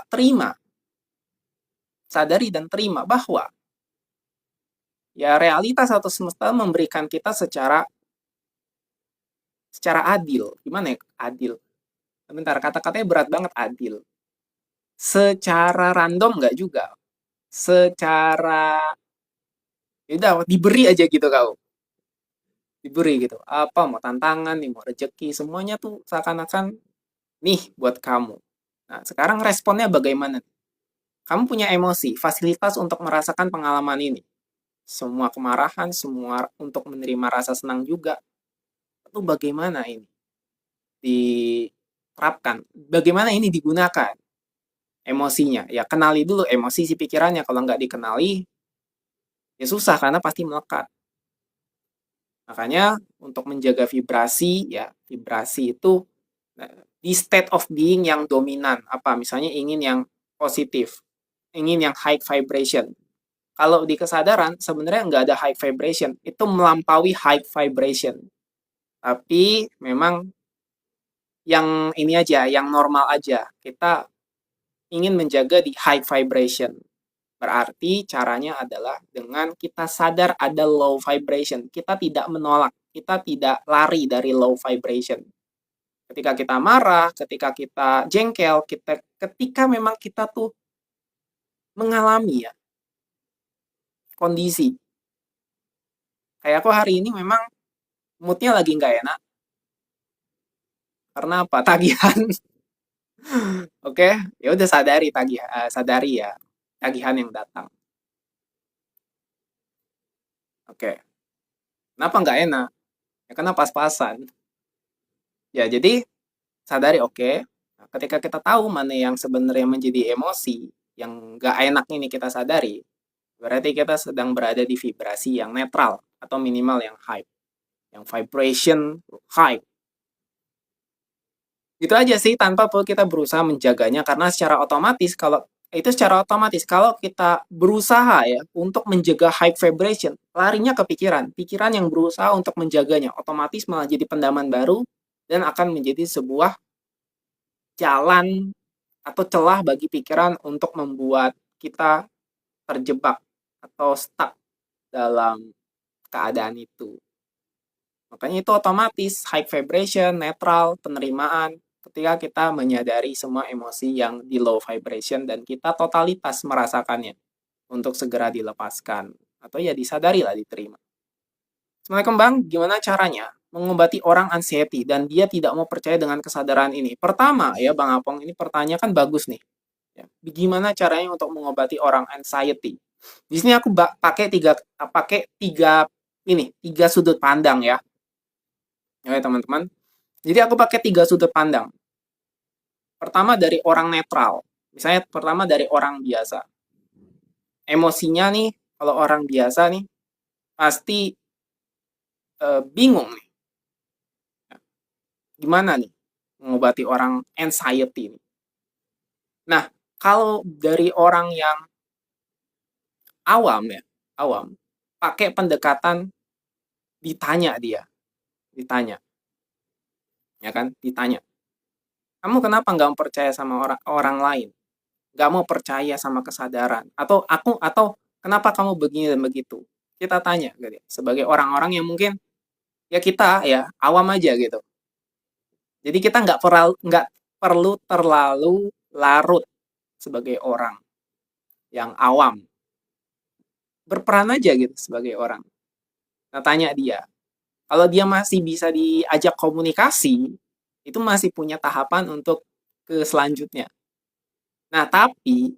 [SPEAKER 1] sadari dan terima bahwa ya realitas atau semesta memberikan kita secara adil. Gimana ya adil? Bentar, kata-katanya berat banget adil. Secara random nggak juga. Secara udah diberi aja gitu kau. Diberi gitu. Apa mau tantangan nih, mau rezeki, semuanya tuh seakan-akan nih buat kamu. Nah, sekarang responnya bagaimana? Kamu punya emosi, fasilitas untuk merasakan pengalaman ini. Semua kemarahan, semua untuk menerima rasa senang juga. Itu bagaimana ini diterapkan? Bagaimana ini digunakan? Emosinya. Ya kenali dulu emosi si pikirannya. Kalau nggak dikenali, ya susah karena pasti melekat. Makanya untuk menjaga vibrasi, ya vibrasi itu di state of being yang dominan. Apa? Misalnya ingin yang positif, ingin yang high vibration. Kalau di kesadaran sebenarnya nggak ada high vibration, itu melampaui high vibration. Tapi memang yang ini aja, yang normal aja. Kita ingin menjaga di high vibration. Berarti caranya adalah dengan kita sadar ada low vibration. Kita tidak menolak, kita tidak lari dari low vibration. Ketika kita marah, ketika kita jengkel, ketika memang kita tuh mengalami ya kondisi. Kayak aku hari ini memang moodnya lagi nggak enak. Karena apa? Tagihan. Oke, ya udah sadari ya tagihan yang datang. Oke, kenapa nggak enak? Ya karena pas-pasan. Ya jadi sadari oke. Nah, ketika kita tahu mana yang sebenarnya menjadi emosi yang nggak enak ini kita sadari, berarti kita sedang berada di vibrasi yang netral atau minimal yang high, yang vibration high. Itu aja sih tanpa perlu kita berusaha menjaganya karena secara otomatis kalau kita berusaha ya untuk menjaga high vibration, larinya ke pikiran. Pikiran yang berusaha untuk menjaganya otomatis malah jadi pendaman baru dan akan menjadi sebuah jalan atau celah bagi pikiran untuk membuat kita terjebak atau stuck dalam keadaan itu. Makanya itu otomatis high vibration, netral, penerimaan ketika kita menyadari semua emosi yang di low vibration dan kita totalitas merasakannya untuk segera dilepaskan atau ya disadari lah diterima. Assalamualaikum Bang, gimana caranya mengobati orang anxiety dan dia tidak mau percaya dengan kesadaran ini? Pertama ya Bang Apong, ini pertanyaan kan bagus nih. Ya, gimana caranya untuk mengobati orang anxiety? Di sini aku pakai tiga sudut pandang ya. Oke teman-teman. Jadi aku pakai tiga sudut pandang. Pertama dari orang netral. Misalnya pertama dari orang biasa. Emosinya nih, kalau orang biasa nih, pasti bingung nih. Gimana nih mengobati orang anxiety nih. Nah, kalau dari orang yang awam, pakai pendekatan ditanya, ya kan, ditanya. Kamu kenapa nggak mau percaya sama orang orang lain? Nggak mau percaya sama kesadaran? Atau kenapa kamu begini dan begitu? Kita tanya, gitu. Sebagai orang-orang yang mungkin ya kita ya awam aja gitu. Jadi kita nggak perlu terlalu larut sebagai orang yang awam. Berperan aja gitu sebagai orang. Nah, tanya dia. Kalau dia masih bisa diajak komunikasi, itu masih punya tahapan untuk ke selanjutnya. Nah, tapi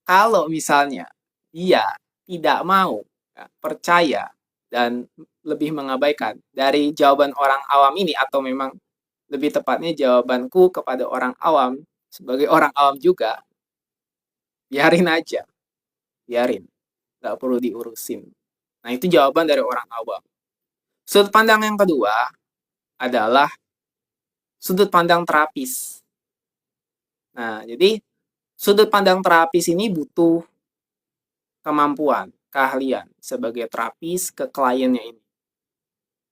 [SPEAKER 1] kalau misalnya dia tidak mau ya, percaya dan lebih mengabaikan dari jawaban orang awam ini atau memang lebih tepatnya jawabanku kepada orang awam sebagai orang awam juga, biarin aja, biarin, nggak perlu diurusin. Nah, itu jawaban dari orang awam. Sudut pandang yang kedua adalah sudut pandang terapis. Nah, jadi sudut pandang terapis ini butuh kemampuan, keahlian sebagai terapis ke kliennya ini.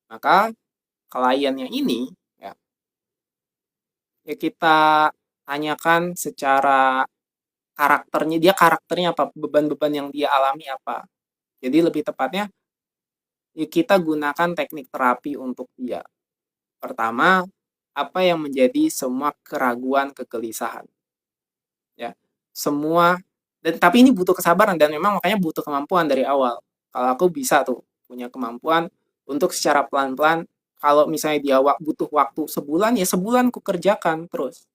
[SPEAKER 1] Maka kliennya ini, ya kita tanyakan secara karakternya apa, beban-beban yang dia alami apa. Jadi lebih tepatnya, ya kita gunakan teknik terapi untuk dia. Pertama, apa yang menjadi semua keraguan, kegelisahan. Ya, semua, dan tapi ini butuh kesabaran dan memang makanya butuh kemampuan dari awal. Kalau aku bisa tuh punya kemampuan untuk secara pelan-pelan, kalau misalnya dia butuh waktu sebulan, ya sebulan ku kerjakan terus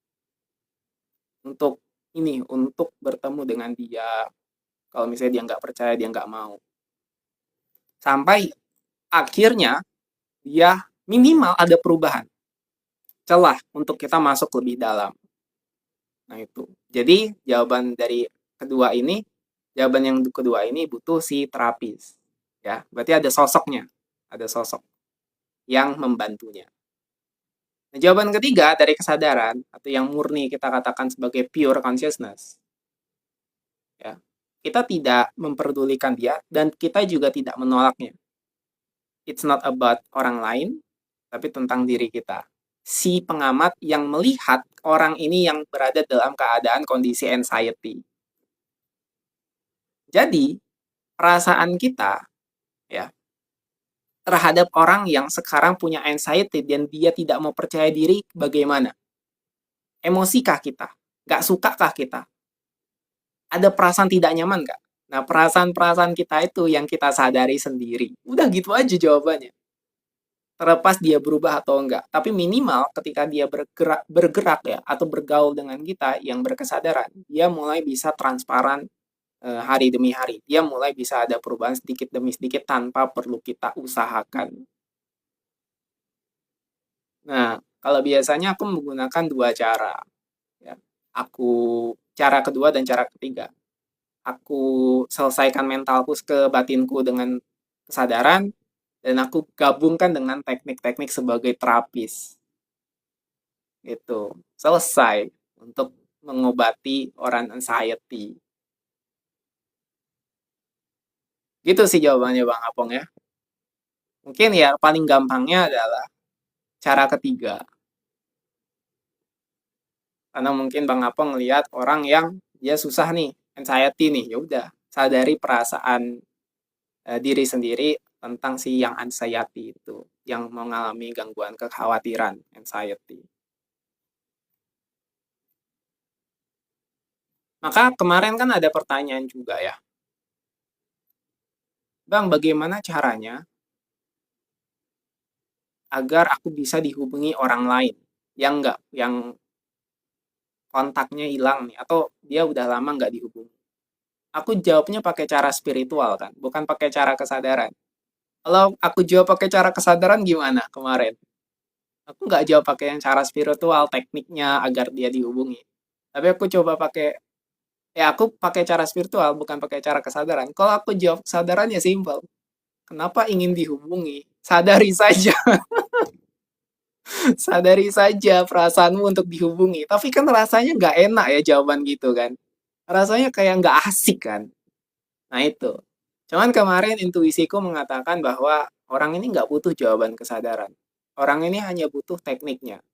[SPEAKER 1] untuk untuk bertemu dengan dia. Kalau misalnya dia nggak percaya, dia nggak mau, sampai akhirnya dia minimal ada perubahan, celah untuk kita masuk lebih dalam. Nah itu. Jadi jawaban yang kedua ini butuh si terapis. Ya, berarti ada sosoknya, ada sosok yang membantunya. Nah, jawaban ketiga dari kesadaran atau yang murni kita katakan sebagai pure consciousness. Ya. Kita tidak memperdulikan dia dan kita juga tidak menolaknya. It's not about orang lain, tapi tentang diri kita. Si pengamat yang melihat orang ini yang berada dalam keadaan kondisi anxiety. Jadi, perasaan kita ya terhadap orang yang sekarang punya anxiety dan dia tidak mau percaya diri bagaimana? Emosikah kita? Gak sukakah kita? Ada perasaan tidak nyaman gak? Nah, perasaan-perasaan kita itu yang kita sadari sendiri. Udah gitu aja jawabannya. Terlepas dia berubah atau enggak. Tapi minimal ketika dia bergerak ya, atau bergaul dengan kita yang berkesadaran, dia mulai bisa transparan hari demi hari. Dia mulai bisa ada perubahan sedikit demi sedikit tanpa perlu kita usahakan. Nah, kalau biasanya aku menggunakan dua cara. Ya. Cara kedua dan cara ketiga. Aku selesaikan mentalku ke batinku dengan kesadaran, dan aku gabungkan dengan teknik-teknik sebagai terapis. Itu selesai untuk mengobati orang anxiety. Gitu sih jawabannya Bang Apong ya. Mungkin ya paling gampangnya adalah cara ketiga. Karena mungkin Bang Apong ngelihat orang yang dia susah nih, anxiety nih, ya udah sadari perasaan diri sendiri tentang si yang anxiety itu, yang mengalami gangguan kekhawatiran, anxiety. Maka kemarin kan ada pertanyaan juga ya, Bang, bagaimana caranya agar aku bisa dihubungi orang lain yang kontaknya hilang nih, atau dia udah lama nggak dihubungi. Aku jawabnya pakai cara spiritual kan, bukan pakai cara kesadaran. Kalau aku jawab pakai cara kesadaran gimana kemarin? Aku nggak jawab pakai yang cara spiritual, tekniknya agar dia dihubungi. Tapi aku pakai cara spiritual, bukan pakai cara kesadaran. Kalau aku jawab kesadaran ya simpel. Kenapa ingin dihubungi? Sadari saja. Sadari saja perasaanmu untuk dihubungi. Tapi kan rasanya nggak enak ya jawaban gitu kan. Rasanya kayak nggak asik kan. Nah itu. Cuman kemarin intuisiku mengatakan bahwa orang ini nggak butuh jawaban kesadaran. Orang ini hanya butuh tekniknya.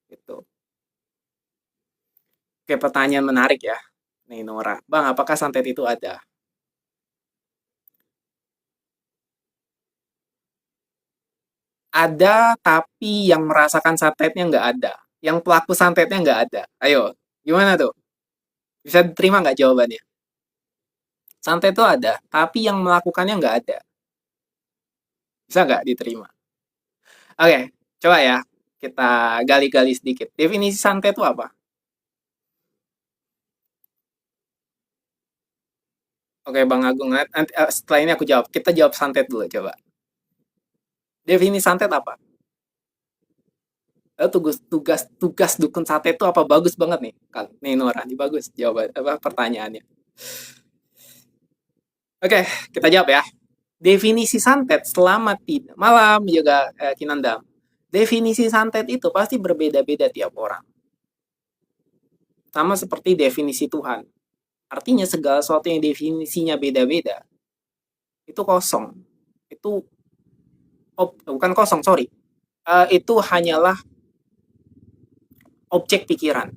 [SPEAKER 1] Gitu. Oke, pertanyaan menarik ya. Nih Nora. Bang, apakah santet itu ada? Ada, tapi yang merasakan santetnya nggak ada. Yang pelaku santetnya nggak ada. Ayo, gimana tuh? Bisa diterima nggak jawabannya? Santet itu ada, tapi yang melakukannya nggak ada. Bisa nggak diterima? Oke, coba ya. Kita gali-gali sedikit. Definisi santet itu apa? Oke, Bang Agung. Nanti, setelah ini aku jawab. Kita jawab santet dulu, coba. Definisi santet apa? Tugas dukun santet itu apa? Bagus banget nih. Nih Nora, ini bagus jawaban apa pertanyaannya. Oke, kita jawab ya. Definisi santet selama tidak malam juga Kinandam. Definisi santet itu pasti berbeda-beda tiap orang. Sama seperti definisi Tuhan. Artinya segala sesuatu yang definisinya beda-beda itu kosong. Itu bukan kosong, sorry. itu hanyalah objek pikiran.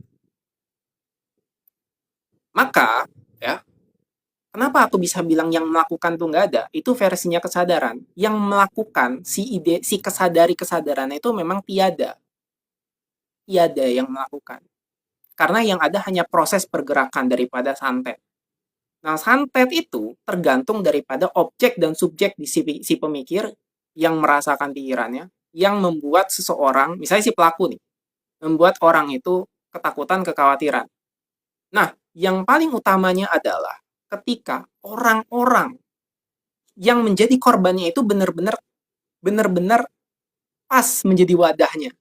[SPEAKER 1] Maka, ya, kenapa aku bisa bilang yang melakukan tuh nggak ada? Itu versinya kesadaran. Yang melakukan si kesadaran itu memang tiada. Tiada yang melakukan. Karena yang ada hanya proses pergerakan daripada santet. Nah, santet itu tergantung daripada objek dan subjek di si pemikir yang merasakan pikirannya, yang membuat seseorang, misalnya si pelaku nih, membuat orang itu ketakutan, kekhawatiran. Nah, yang paling utamanya adalah ketika orang-orang yang menjadi korbannya itu benar-benar pas menjadi wadahnya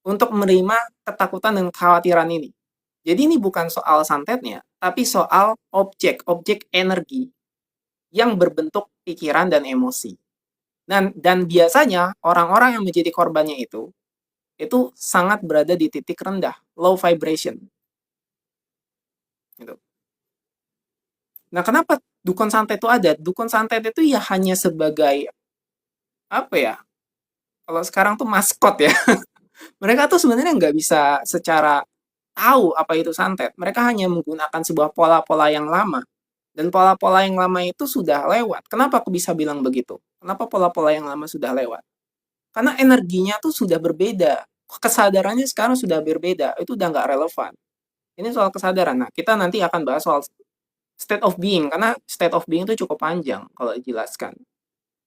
[SPEAKER 1] untuk menerima ketakutan dan kekhawatiran ini. Jadi ini bukan soal santetnya, tapi soal objek energi yang berbentuk pikiran dan emosi. Dan biasanya orang-orang yang menjadi korbannya itu sangat berada di titik rendah, low vibration. Gitu. Nah, kenapa dukun santet itu ada? Dukun santet itu ya hanya sebagai apa ya? Kalau sekarang tuh maskot ya. Mereka tuh sebenarnya nggak bisa secara tahu apa itu santet. Mereka hanya menggunakan sebuah pola-pola yang lama. Dan pola-pola yang lama itu sudah lewat. Kenapa aku bisa bilang begitu? Kenapa pola-pola yang lama sudah lewat? Karena energinya tuh sudah berbeda. Kesadarannya sekarang sudah berbeda. Itu udah nggak relevan. Ini soal kesadaran. Nah, kita nanti akan bahas soal state of being. Karena state of being itu cukup panjang kalau dijelaskan.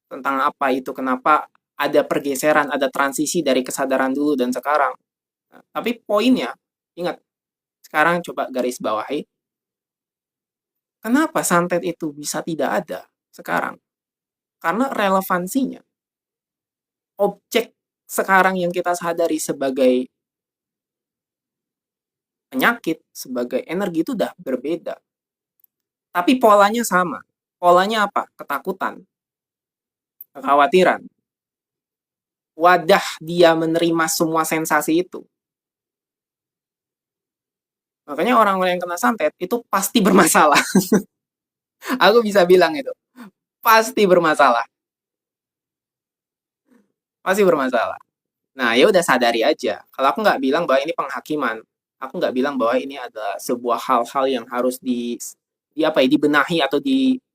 [SPEAKER 1] Tentang apa itu, kenapa ada pergeseran, ada transisi dari kesadaran dulu dan sekarang. Nah, tapi poinnya, ingat, sekarang coba garis bawahi, kenapa santet itu bisa tidak ada sekarang? Karena relevansinya, objek sekarang yang kita sadari sebagai penyakit, sebagai energi itu udah berbeda. Tapi polanya sama. Polanya apa? Ketakutan, kekhawatiran. Wadah dia menerima semua sensasi itu. Makanya orang-orang yang kena santet itu pasti bermasalah. Aku bisa bilang itu. Pasti bermasalah. Pasti bermasalah. Nah, ya udah sadari aja. Kalau aku nggak bilang bahwa ini penghakiman, aku nggak bilang bahwa ini adalah sebuah hal-hal yang harus di apa ya, dibenahi atau dibenarkan.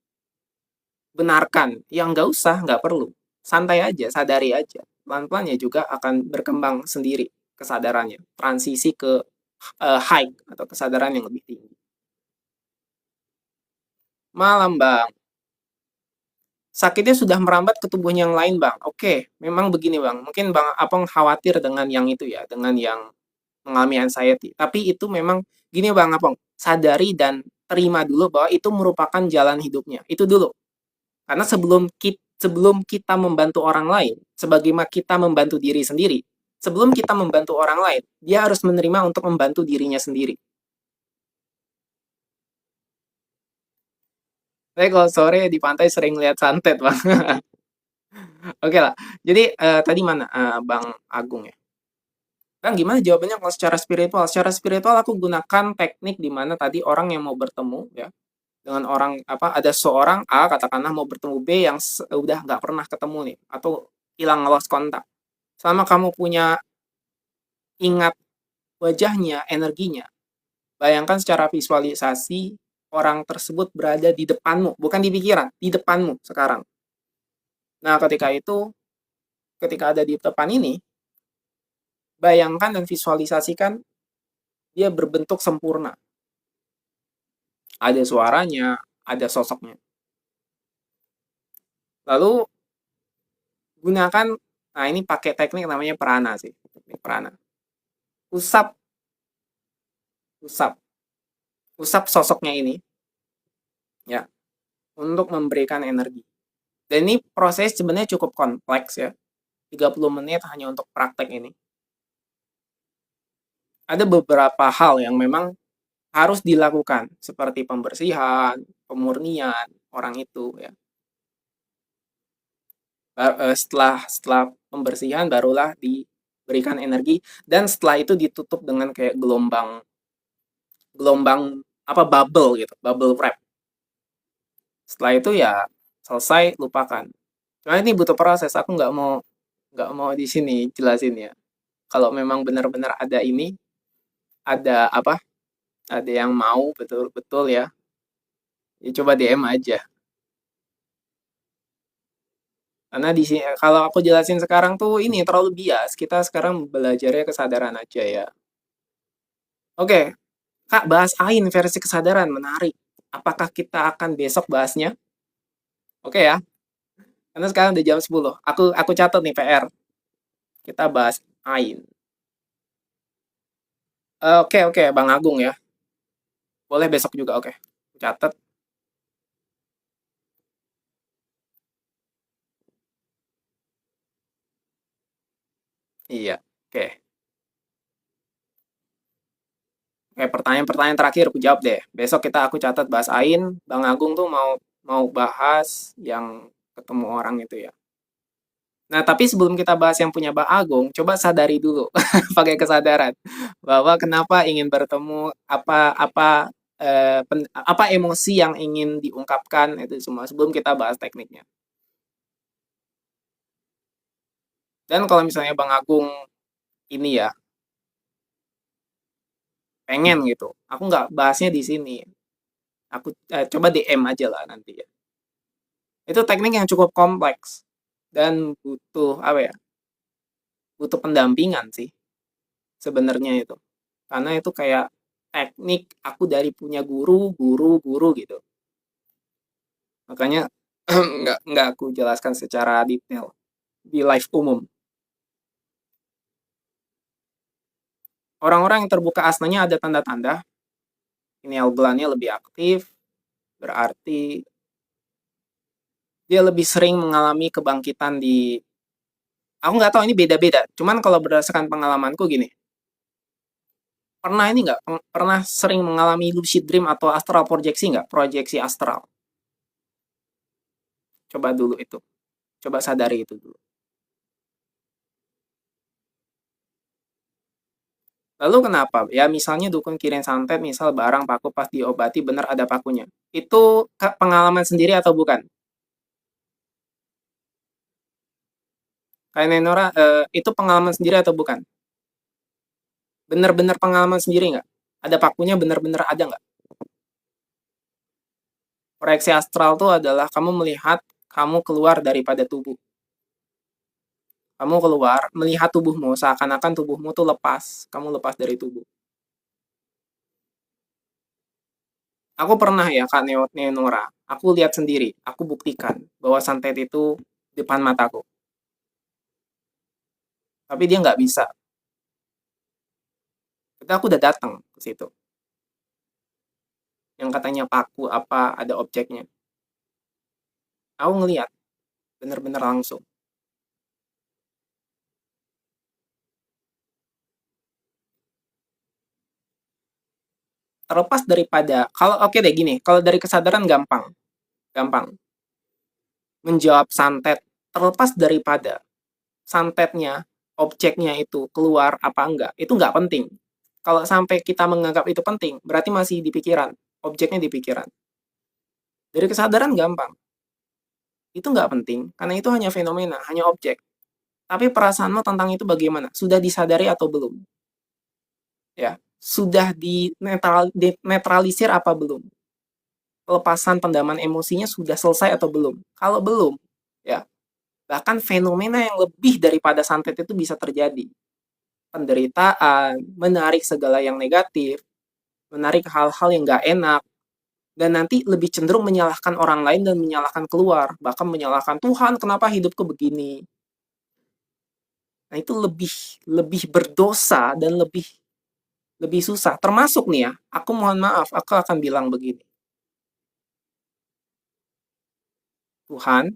[SPEAKER 1] Yang nggak usah, nggak perlu. Santai aja, sadari aja. Pelan-pelan ya juga akan berkembang sendiri kesadarannya. Transisi ke high atau kesadaran yang lebih tinggi. Malam, Bang. Sakitnya sudah merambat ke tubuh yang lain, Bang. Oke, memang begini, Bang. Mungkin Bang Apong khawatir dengan yang itu ya, dengan yang mengalami anxiety. Tapi itu memang gini Bang Apong, sadari dan terima dulu bahwa itu merupakan jalan hidupnya. Itu dulu. Karena sebelum kita membantu orang lain, sebagaimana kita membantu diri sendiri, sebelum kita membantu orang lain, dia harus menerima untuk membantu dirinya sendiri. Saya kalau sore di pantai sering lihat santet, Bang. Oke lah. Jadi tadi mana Bang Agung ya? Bang, gimana jawabannya kalau secara spiritual? Secara spiritual aku gunakan teknik di mana tadi orang yang mau bertemu ya dengan orang apa ada seorang A katakanlah mau bertemu B yang udah nggak pernah ketemu nih atau hilang lost kontak. Selama kamu punya ingat wajahnya, energinya, bayangkan secara visualisasi orang tersebut berada di depanmu, bukan di pikiran, di depanmu sekarang. Nah, ketika ada di depan ini, bayangkan dan visualisasikan dia berbentuk sempurna. Ada suaranya, ada sosoknya. Lalu gunakan, nah ini pakai teknik namanya prana sih, teknik prana. Usap, usap, usap sosoknya ini, ya, untuk memberikan energi. Dan ini proses sebenarnya cukup kompleks ya, 30 menit hanya untuk praktek ini. Ada beberapa hal yang memang harus dilakukan, seperti pembersihan, pemurnian orang itu ya. Setelah pembersihan barulah diberikan energi dan setelah itu ditutup dengan kayak gelombang gelombang apa bubble gitu, bubble wrap. Setelah itu ya selesai, lupakan. Cuma ini butuh proses, aku nggak mau nggak mau di sini jelasin ya. Kalau memang benar-benar ada ini, ada apa, ada yang mau betul-betul ya, ya coba DM aja. Karena di sini kalau aku jelasin sekarang tuh ini terlalu bias. Kita sekarang belajarnya kesadaran aja ya. Oke, Kak, bahas AIN versi kesadaran menarik. Apakah kita akan besok bahasnya? Oke ya. Karena sekarang udah jam 10. Aku catat nih PR. Kita bahas AIN. Oke, oke, Bang Agung ya. Boleh besok juga, oke. Catat. Iya. Oke. Oke, pertanyaan-pertanyaan terakhir aku jawab deh. Besok aku catat bahas AIN. Bang Agung tuh mau mau bahas yang ketemu orang itu ya. Nah, tapi sebelum kita bahas yang punya Bang Agung, coba sadari dulu pakai kesadaran bahwa kenapa ingin bertemu, apa emosi yang ingin diungkapkan itu semua sebelum kita bahas tekniknya. Dan kalau misalnya Bang Agung ini ya pengen gitu, aku nggak bahasnya di sini. Aku coba DM aja lah nanti ya. Itu teknik yang cukup kompleks dan butuh apa ya? Butuh pendampingan sih sebenarnya itu. Karena itu kayak teknik aku dari punya guru gitu. Makanya nggak aku jelaskan secara detail di live umum. Orang-orang yang terbuka asnanya ada tanda-tanda pineal gland-nya lebih aktif, berarti dia lebih sering mengalami kebangkitan di, aku nggak tahu ini beda-beda. Cuman kalau berdasarkan pengalamanku gini, pernah ini nggak pernah sering mengalami lucid dream atau astral projeksi nggak? Proyeksi astral. Coba dulu itu. Coba sadari itu dulu. Lalu kenapa? Ya misalnya dukun kirim santet, misal barang paku pas diobati benar ada pakunya. Itu pengalaman sendiri atau bukan? Kayak Nenora, itu pengalaman sendiri atau bukan? Bener-bener pengalaman sendiri nggak? Ada pakunya bener-bener ada nggak? Proyeksi astral itu adalah kamu melihat kamu keluar daripada tubuh. Kamu keluar, melihat tubuhmu, seakan-akan tubuhmu tuh lepas. Kamu lepas dari tubuh. Aku pernah ya, Kak Nenora. Aku lihat sendiri, aku buktikan bahwa santet itu depan mataku. Tapi dia nggak bisa. Tapi aku udah datang ke situ. Yang katanya paku apa, ada objeknya. Aku ngelihat, bener-bener langsung. Terlepas daripada, kalau oke deh gini, kalau dari kesadaran gampang. Gampang. Menjawab santet. Terlepas daripada santetnya, objeknya itu keluar apa enggak, itu enggak penting. Kalau sampai kita menganggap itu penting, berarti masih di pikiran, objeknya di pikiran. Dari kesadaran gampang, itu enggak penting, karena itu hanya fenomena, hanya objek. Tapi perasaanmu tentang itu bagaimana? Sudah disadari atau belum? Ya, sudah dinetralisir apa belum? Pelepasan pendaman emosinya sudah selesai atau belum? Kalau belum, ya, bahkan fenomena yang lebih daripada santet itu bisa terjadi. Penderitaan, menarik segala yang negatif, menarik hal-hal yang gak enak, dan nanti lebih cenderung menyalahkan orang lain dan menyalahkan keluar, bahkan menyalahkan Tuhan kenapa hidupku begini. Nah itu lebih lebih berdosa dan lebih lebih susah. Termasuk nih ya, aku mohon maaf, aku akan bilang begini. Tuhan,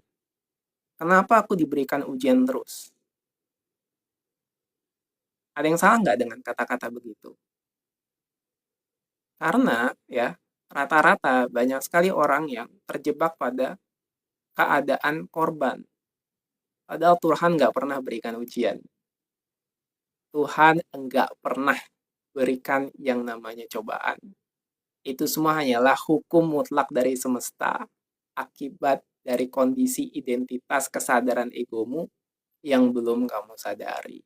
[SPEAKER 1] kenapa aku diberikan ujian terus? Ada yang salah nggak dengan kata-kata begitu? Karena ya, rata-rata banyak sekali orang yang terjebak pada keadaan korban. Padahal Tuhan nggak pernah berikan ujian. Tuhan enggak pernah berikan yang namanya cobaan. Itu semua hanyalah hukum mutlak dari semesta akibat dari kondisi identitas kesadaran egomu yang belum kamu sadari.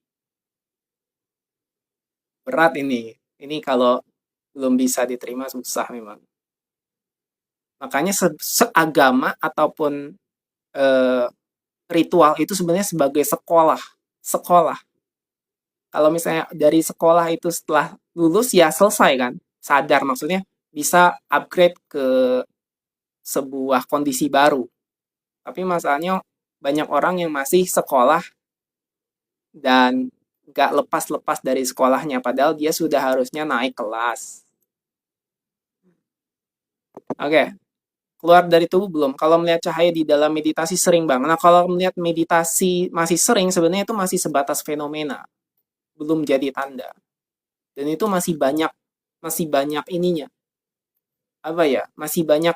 [SPEAKER 1] Berat ini. Ini kalau belum bisa diterima susah memang. Makanya seagama ataupun eh, ritual itu sebenarnya sebagai sekolah. Sekolah. Kalau misalnya dari sekolah itu setelah lulus ya selesai kan. Sadar maksudnya bisa upgrade ke sebuah kondisi baru. Tapi masalahnya banyak orang yang masih sekolah dan gak lepas-lepas dari sekolahnya. Padahal dia sudah harusnya naik kelas. Oke, keluar dari tubuh belum? Kalau melihat cahaya di dalam meditasi sering banget. Nah, kalau melihat meditasi masih sering, sebenarnya itu masih sebatas fenomena. Belum jadi tanda. Dan itu masih banyak ininya. Apa ya? Masih banyak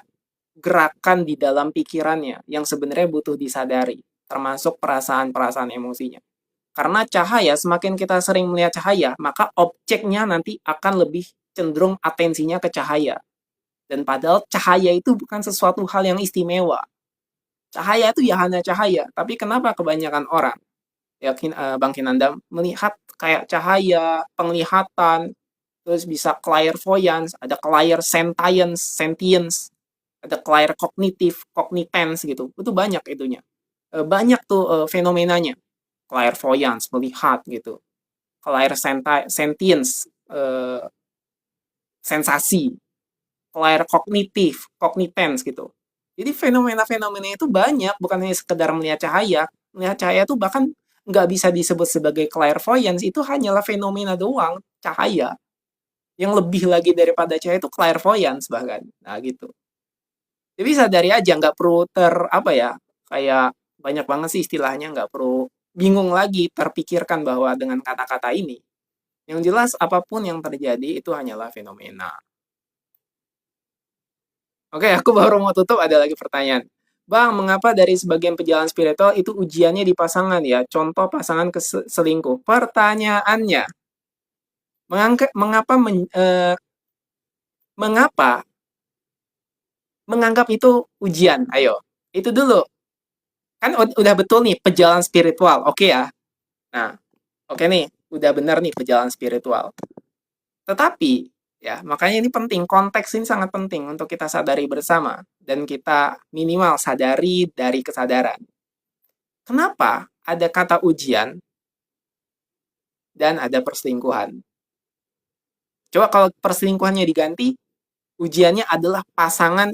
[SPEAKER 1] gerakan di dalam pikirannya yang sebenarnya butuh disadari. Termasuk perasaan-perasaan emosinya. Karena cahaya, semakin kita sering melihat cahaya, maka objeknya nanti akan lebih cenderung atensinya ke cahaya. Dan padahal cahaya itu bukan sesuatu hal yang istimewa. Cahaya itu ya hanya cahaya. Tapi kenapa kebanyakan orang, yakin Bang Kinanda, melihat kayak cahaya, penglihatan, terus bisa clairvoyance, ada sentience, ada clair kognitif, cognitance gitu. Itu banyak itunya. Banyak tuh fenomenanya. Clairvoyance, melihat gitu. Sentience, sensasi. Clair kognitif, cognitance gitu. Jadi fenomena-fenomena itu banyak, bukan hanya sekedar melihat cahaya. Melihat cahaya itu bahkan nggak bisa disebut sebagai clairvoyance, itu hanyalah fenomena doang, cahaya. Yang lebih lagi daripada cahaya itu clairvoyance bahkan. Nah gitu. Jadi sadari aja, nggak perlu apa ya, kayak banyak banget sih istilahnya, nggak perlu bingung lagi terpikirkan bahwa dengan kata-kata ini. Yang jelas apapun yang terjadi itu hanyalah fenomena. Oke, aku baru mau tutup, ada lagi pertanyaan. Bang, mengapa dari sebagian pejalan spiritual itu ujiannya di pasangan ya? Contoh pasangan selingkuh. Pertanyaannya, mengapa mengapa menganggap itu ujian? Ayo, itu dulu. Kan udah betul nih pejalan spiritual. Oke ya. Nah, oke nih, udah benar nih pejalan spiritual. Tetapi ya, makanya ini penting, konteks ini sangat penting untuk kita sadari bersama dan kita minimal sadari dari kesadaran. Kenapa ada kata ujian dan ada perselingkuhan? Coba kalau perselingkuhannya diganti, ujiannya adalah pasangan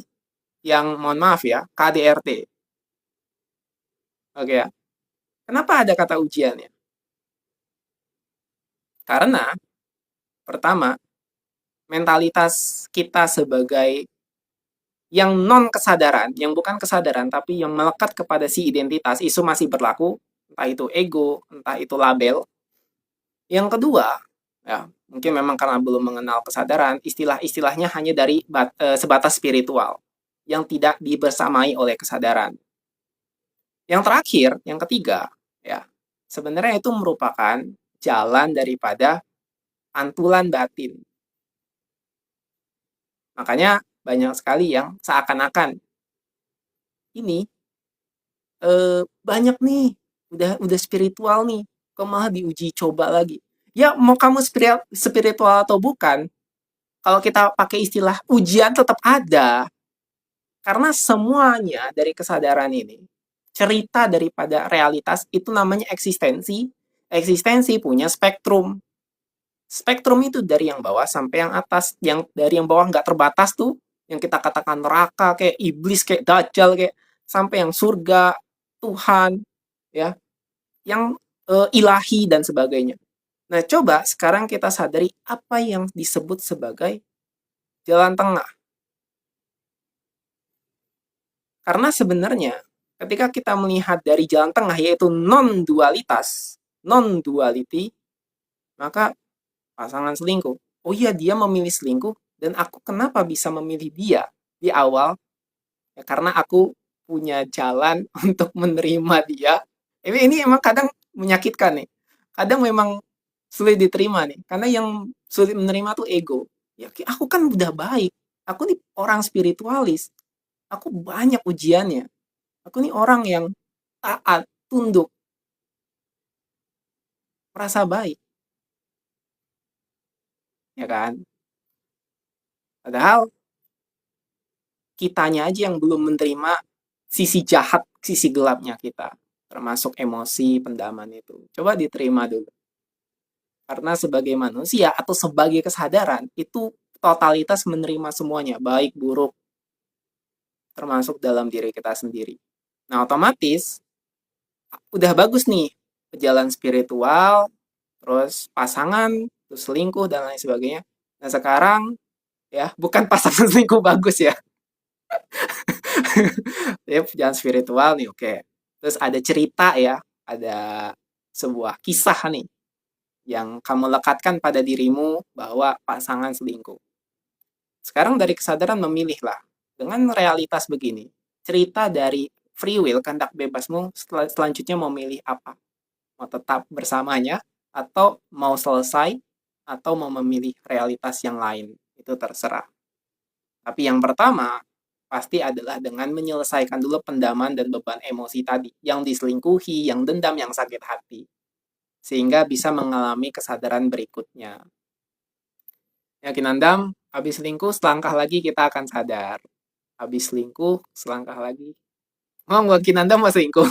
[SPEAKER 1] yang, mohon maaf ya, KDRT. Oke ya. Kenapa ada kata ujiannya? Karena, pertama, mentalitas kita sebagai yang non kesadaran, yang bukan kesadaran, tapi yang melekat kepada si identitas, isu masih berlaku, entah itu ego, entah itu label. Yang kedua, ya mungkin memang karena belum mengenal kesadaran, istilah-istilahnya hanya dari sebatas spiritual, yang tidak dibersamai oleh kesadaran. Yang terakhir, yang ketiga, ya sebenarnya itu merupakan jalan daripada pantulan batin. Makanya banyak sekali yang seakan-akan ini banyak nih, udah spiritual nih, kok malah diuji coba lagi. Ya mau kamu spiritual atau bukan, kalau kita pakai istilah ujian tetap ada. Karena semuanya dari kesadaran ini, cerita daripada realitas itu namanya eksistensi. Eksistensi punya spektrum. Spektrum itu dari yang bawah sampai yang atas. Yang dari yang bawah nggak terbatas tuh, yang kita katakan neraka, kayak iblis, kayak dajjal, kayak sampai yang surga, Tuhan, ya, yang ilahi dan sebagainya. Nah, coba sekarang kita sadari apa yang disebut sebagai jalan tengah. Karena sebenarnya ketika kita melihat dari jalan tengah yaitu non-dualitas, non-duality, maka pasangan selingkuh. Oh iya, dia memilih selingkuh dan aku kenapa bisa memilih dia di awal? Ya, karena aku punya jalan untuk menerima dia. Ini emang kadang menyakitkan nih. Kadang memang sulit diterima nih. Karena yang sulit menerima tuh ego. Ya, aku kan udah baik. Aku nih orang spiritualis. Aku banyak ujiannya. Aku nih orang yang taat, tunduk. merasa baik, ya kan? Padahal kitanya aja yang belum menerima sisi jahat, sisi gelapnya kita, termasuk emosi, pendaman itu. Coba diterima dulu. Karena sebagai manusia atau sebagai kesadaran, itu totalitas menerima semuanya, baik buruk, termasuk dalam diri kita sendiri. Nah, otomatis udah bagus nih, pejalan spiritual, terus pasangan, terus selingkuh, dan lain sebagainya. Nah, sekarang ya, bukan pasangan selingkuh bagus ya. Ya, pejalan spiritual nih, oke. Terus ada cerita ya, ada sebuah kisah nih yang kamu lekatkan pada dirimu bahwa pasangan selingkuh. Sekarang dari kesadaran memilihlah dengan realitas begini. Cerita dari free will, kehendak bebasmu selanjutnya mau milih apa? Mau tetap bersamanya atau mau selesai atau mau memilih realitas yang lain? Itu terserah. Tapi yang pertama pasti adalah dengan menyelesaikan dulu pendaman dan beban emosi tadi, yang diselingkuhi, yang dendam, yang sakit hati. Sehingga bisa mengalami kesadaran berikutnya. Ya Kinandam, habis selingkuh selangkah lagi kita akan sadar. Habis selingkuh selangkah lagi. Oh, nggak Kinandam mau selingkuh.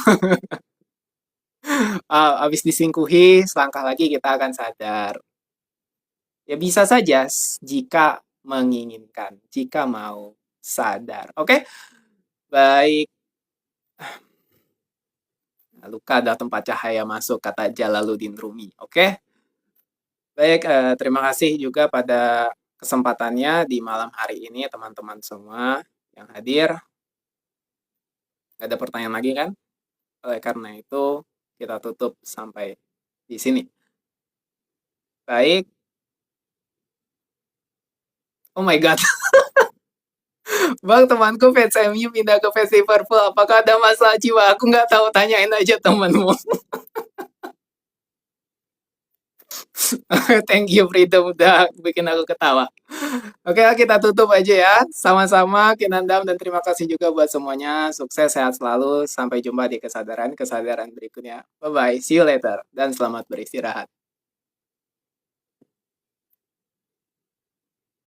[SPEAKER 1] Habis diselingkuhi selangkah lagi kita akan sadar. Ya bisa saja jika menginginkan, jika mau sadar. Oke? Baik. Luka adalah tempat cahaya masuk, kata Jalaluddin Rumi. Oke? Baik, terima kasih juga pada kesempatannya di malam hari ini, teman-teman semua yang hadir. Nggak ada pertanyaan lagi kan? Oleh karena itu, kita tutup sampai di sini. Baik. Oh my God. Bang, temanku fans MU pindah ke fans Liverpool. Apakah ada masalah jiwa? Aku nggak tahu. Tanyain aja temanmu. Thank you, Freedom. Udah bikin aku ketawa. Oke, kita tutup aja ya. Sama-sama, Kinandam, dan terima kasih juga buat semuanya. Sukses, sehat selalu. Sampai jumpa di kesadaran-kesadaran berikutnya. Bye-bye. See you later. Dan selamat beristirahat.